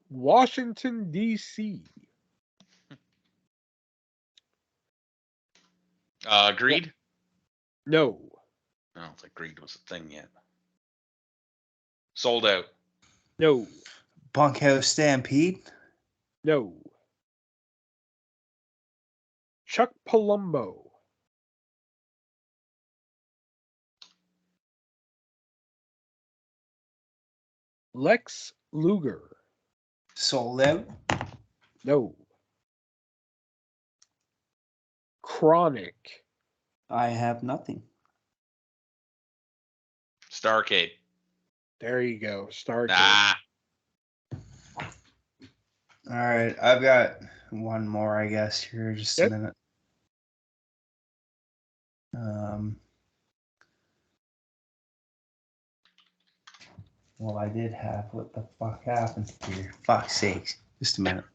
Washington, D.C. Greed? No. I don't think Greed was a thing yet. Sold Out? No. Bunkhouse Stampede? No. Chuck Palumbo. Lex Luger. Sold Out? No. Chronic. I have nothing. Starcade? There you go. Starcade. Ah. All right, I've got one more, I guess, here. Just a minute. Well, I did have. What the fuck happened here? Fuck's sakes. Just a minute.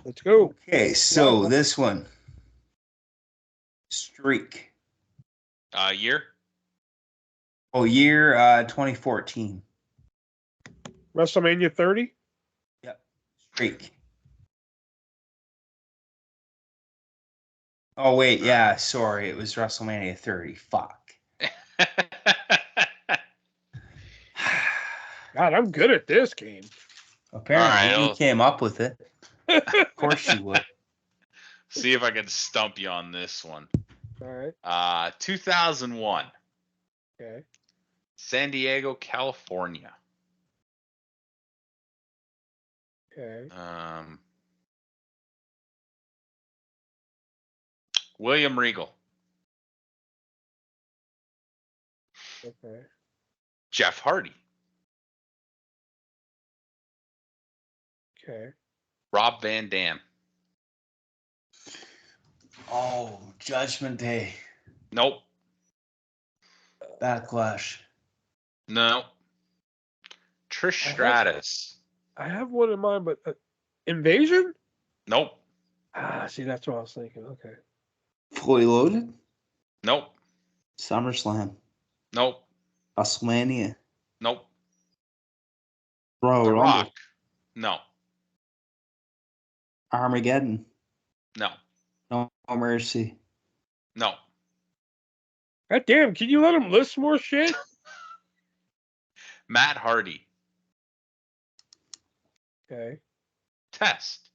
Let's go. Okay, so Wow. this one. Streak. Year? Oh, year 2014. WrestleMania 30. Yep. Streak. Oh, wait. Yeah, sorry. It was WrestleMania 30. Fuck. God, I'm good at this game. Apparently, All right, you came up with it. Of course you would. See if I can stump you on this one. All right. 2001, Okay. San Diego, California. Okay. William Regal, Okay. Jeff Hardy, Okay. Rob Van Dam. Oh, Judgment Day. Nope. Backlash. No. Trish Stratus. I have one in mind, but Invasion? Nope. See, that's what I was thinking. Okay. Fully Loaded. Nope. SummerSlam. Nope. WrestleMania. Nope. Royal The Rumble. Rock. No. Armageddon. No. No Mercy. No. God damn, can you let him list more shit? Matt Hardy. Okay. Test.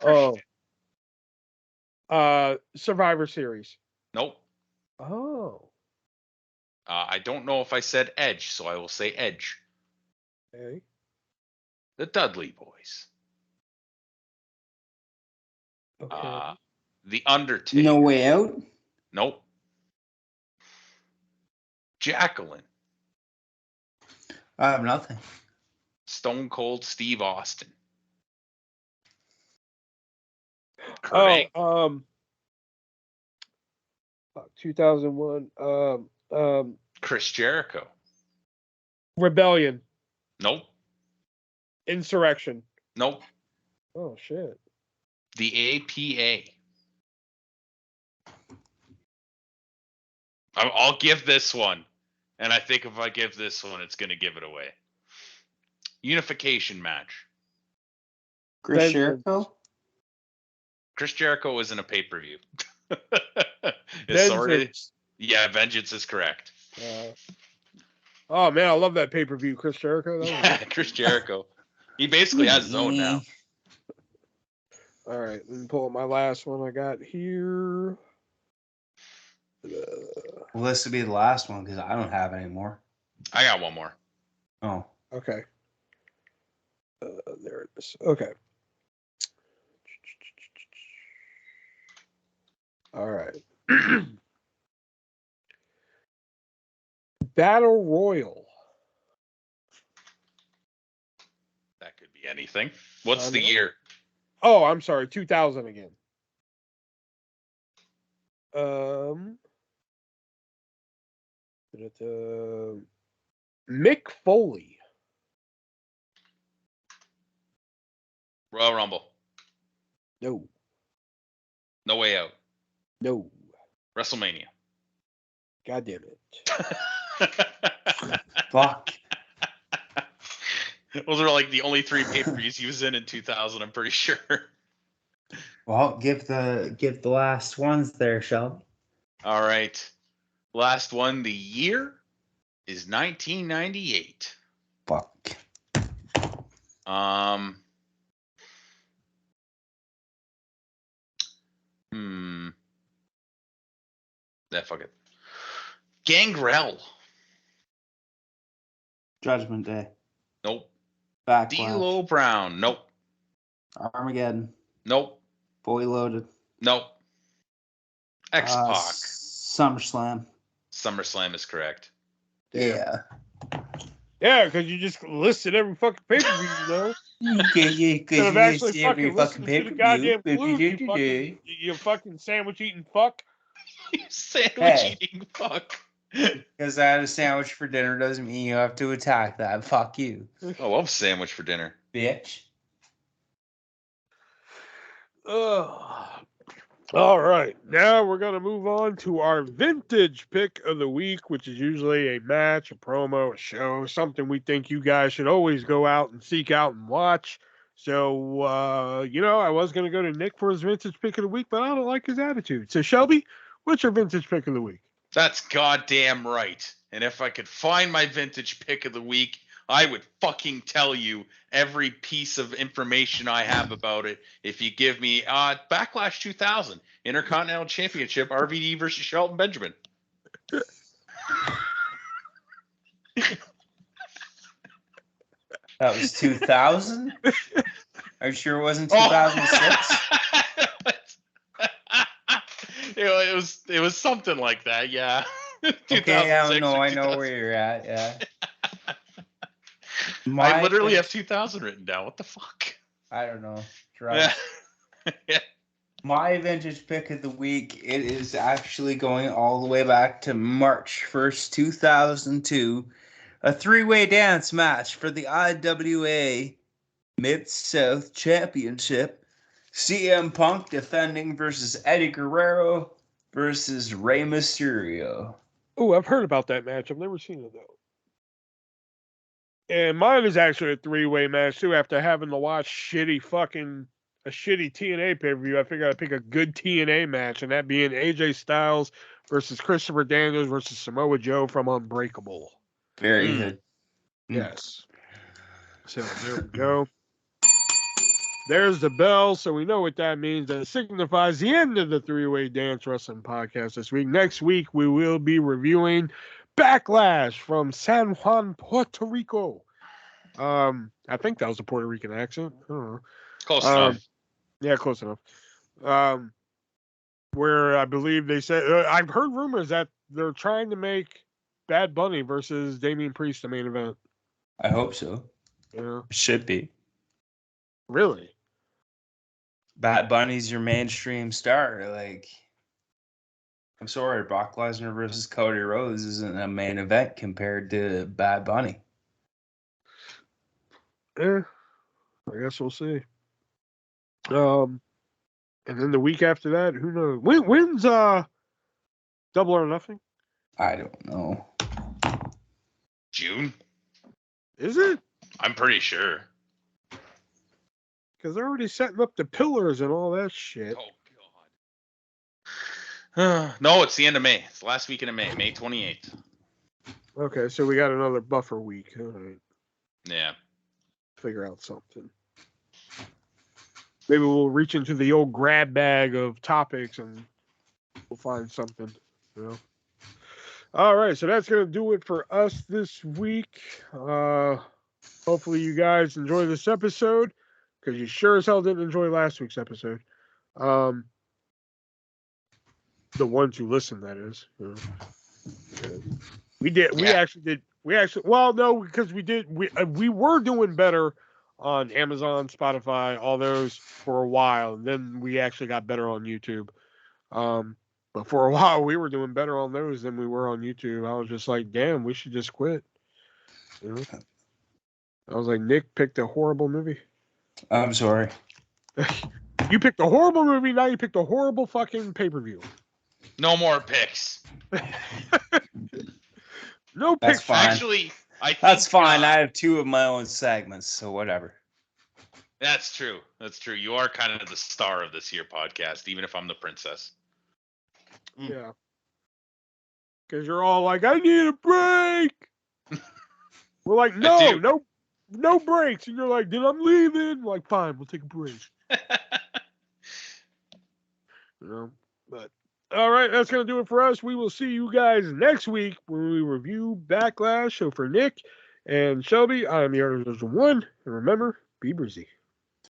Oh. Survivor Series. Nope. Oh. I don't know if I said Edge, so I will say Edge. Okay. The Dudley Boys. Okay. The Undertaker. No Way Out. Nope. Jacqueline. I have nothing. Stone Cold Steve Austin. Correct. 2001. Chris Jericho. Rebellion. Nope. Insurrection. Nope. Oh shit. The APA. I'll give this one. And I think if I give this one, it's going to give it away. Unification match. Chris Vengeance. Jericho. Chris Jericho is in a pay-per-view. Vengeance. Yeah, Vengeance is correct. Oh man, I love that pay-per-view, Chris Jericho. That was Yeah, good. Chris Jericho. He basically has his own now. All right, let me pull up my last one I got here. Well, this would be the last one because I don't have any more. I got one more. Oh. Okay. There it is. Okay. All right. Battle Royal. That could be anything. What's the know. year? Oh, I'm sorry, 2000 again. Mick Foley. Royal Rumble. No. No Way Out. No. WrestleMania. God damn it. Fuck. Those are like the only three pay-per-views he was in 2000, I'm pretty sure. Well, give the last ones there, Shelby. All right. Last one. The year is 1998. Fuck. Fuck it. Gangrel. Judgment Day. Nope. Backlash. D'Lo Brown. Nope. Armageddon. Nope. Fully Loaded. Nope. X-Pac. SummerSlam. SummerSlam is correct. Damn. Yeah. Yeah, because you just listed every fucking pay-per-view, you know? Instead of you actually see every fucking listening to the pay-per-view. goddamn clue, you fucking sandwich-eating fuck. You sandwich Hey. eating fuck. Because I had a sandwich for dinner doesn't mean you have to attack that. Fuck you, I love sandwich for dinner. bitch. Ugh. All right, now we're going to move on to our vintage pick of the week, which is usually a match, a promo, a show, something we think you guys should always go out and seek out and watch. So, I was going to go to Nick for his vintage pick of the week, but I don't like his attitude. So, Shelby, what's your vintage pick of the week? That's goddamn right. And if I could find my vintage pick of the week, I would fucking tell you every piece of information I have about it if you give me Backlash 2000 Intercontinental Championship RVD versus Shelton Benjamin. That was 2000? Are you sure it wasn't 2006? It was something like that, yeah. Okay, I know where you're at, yeah. I literally have 2000 written down. What the fuck? I don't know. Drugs. Yeah. My vintage pick of the week, it is actually going all the way back to March 1st, 2002. A three-way dance match for the IWA Mid-South Championship. CM Punk defending versus Eddie Guerrero versus Rey Mysterio. Oh, I've heard about that match. I've never seen it, though. And mine is actually a three-way match, too. After having to watch a shitty TNA pay-per-view, I figured I'd pick a good TNA match, and that being AJ Styles versus Christopher Daniels versus Samoa Joe from Unbreakable. Very good. Yes. So there we go. There's the bell, so we know what that means. That signifies the end of the three-way dance wrestling podcast this week. Next week, we will be reviewing Backlash from San Juan, Puerto Rico. I think that was a Puerto Rican accent. I don't know. Close enough. Yeah, close enough. Where I believe they said I've heard rumors that they're trying to make Bad Bunny versus Damian Priest the main event. I hope so. Yeah. Should be. Really? Bad Bunny's your mainstream star. Like, I'm sorry, Brock Lesnar versus Cody Rhodes isn't a main event compared to Bad Bunny. I guess we'll see. And then the week after that, who knows? When's Double or Nothing? I don't know. June? Is it? I'm pretty sure. Because they're already setting up the pillars and all that shit. Oh, God. No, it's the end of May. It's the last weekend of May, May 28th. Okay, so we got another buffer week. All right. Yeah. Figure out something. Maybe we'll reach into the old grab bag of topics and we'll find something. You know? All right, so that's going to do it for us this week. Hopefully you guys enjoy this episode, because you sure as hell didn't enjoy last week's episode. The ones who listened, that is. You know. We did. We actually did. Well, no, because we were doing better on Amazon, Spotify, all those for a while, and then we actually got better on YouTube. But for a while, we were doing better on those than we were on YouTube. I was just like, damn, we should just quit. You know? I was like, Nick picked a horrible movie. I'm sorry. You picked a horrible movie, now you picked a horrible fucking pay-per-view. No more picks. No That's picks. fine. Actually, I think That's fine. I have two of my own segments, so whatever. That's true. That's true. You are kind of the star of this here podcast, even if I'm the princess. Yeah. Because you're all like, I need a break. We're like, no breaks. And you're like, then I'm leaving. We're like, fine, we'll take a break. You know, but all right, that's going to do it for us. We will see you guys next week when we review Backlash. So for Nick and Shelby, I'm the ArtistVersion1. And remember, be breezy.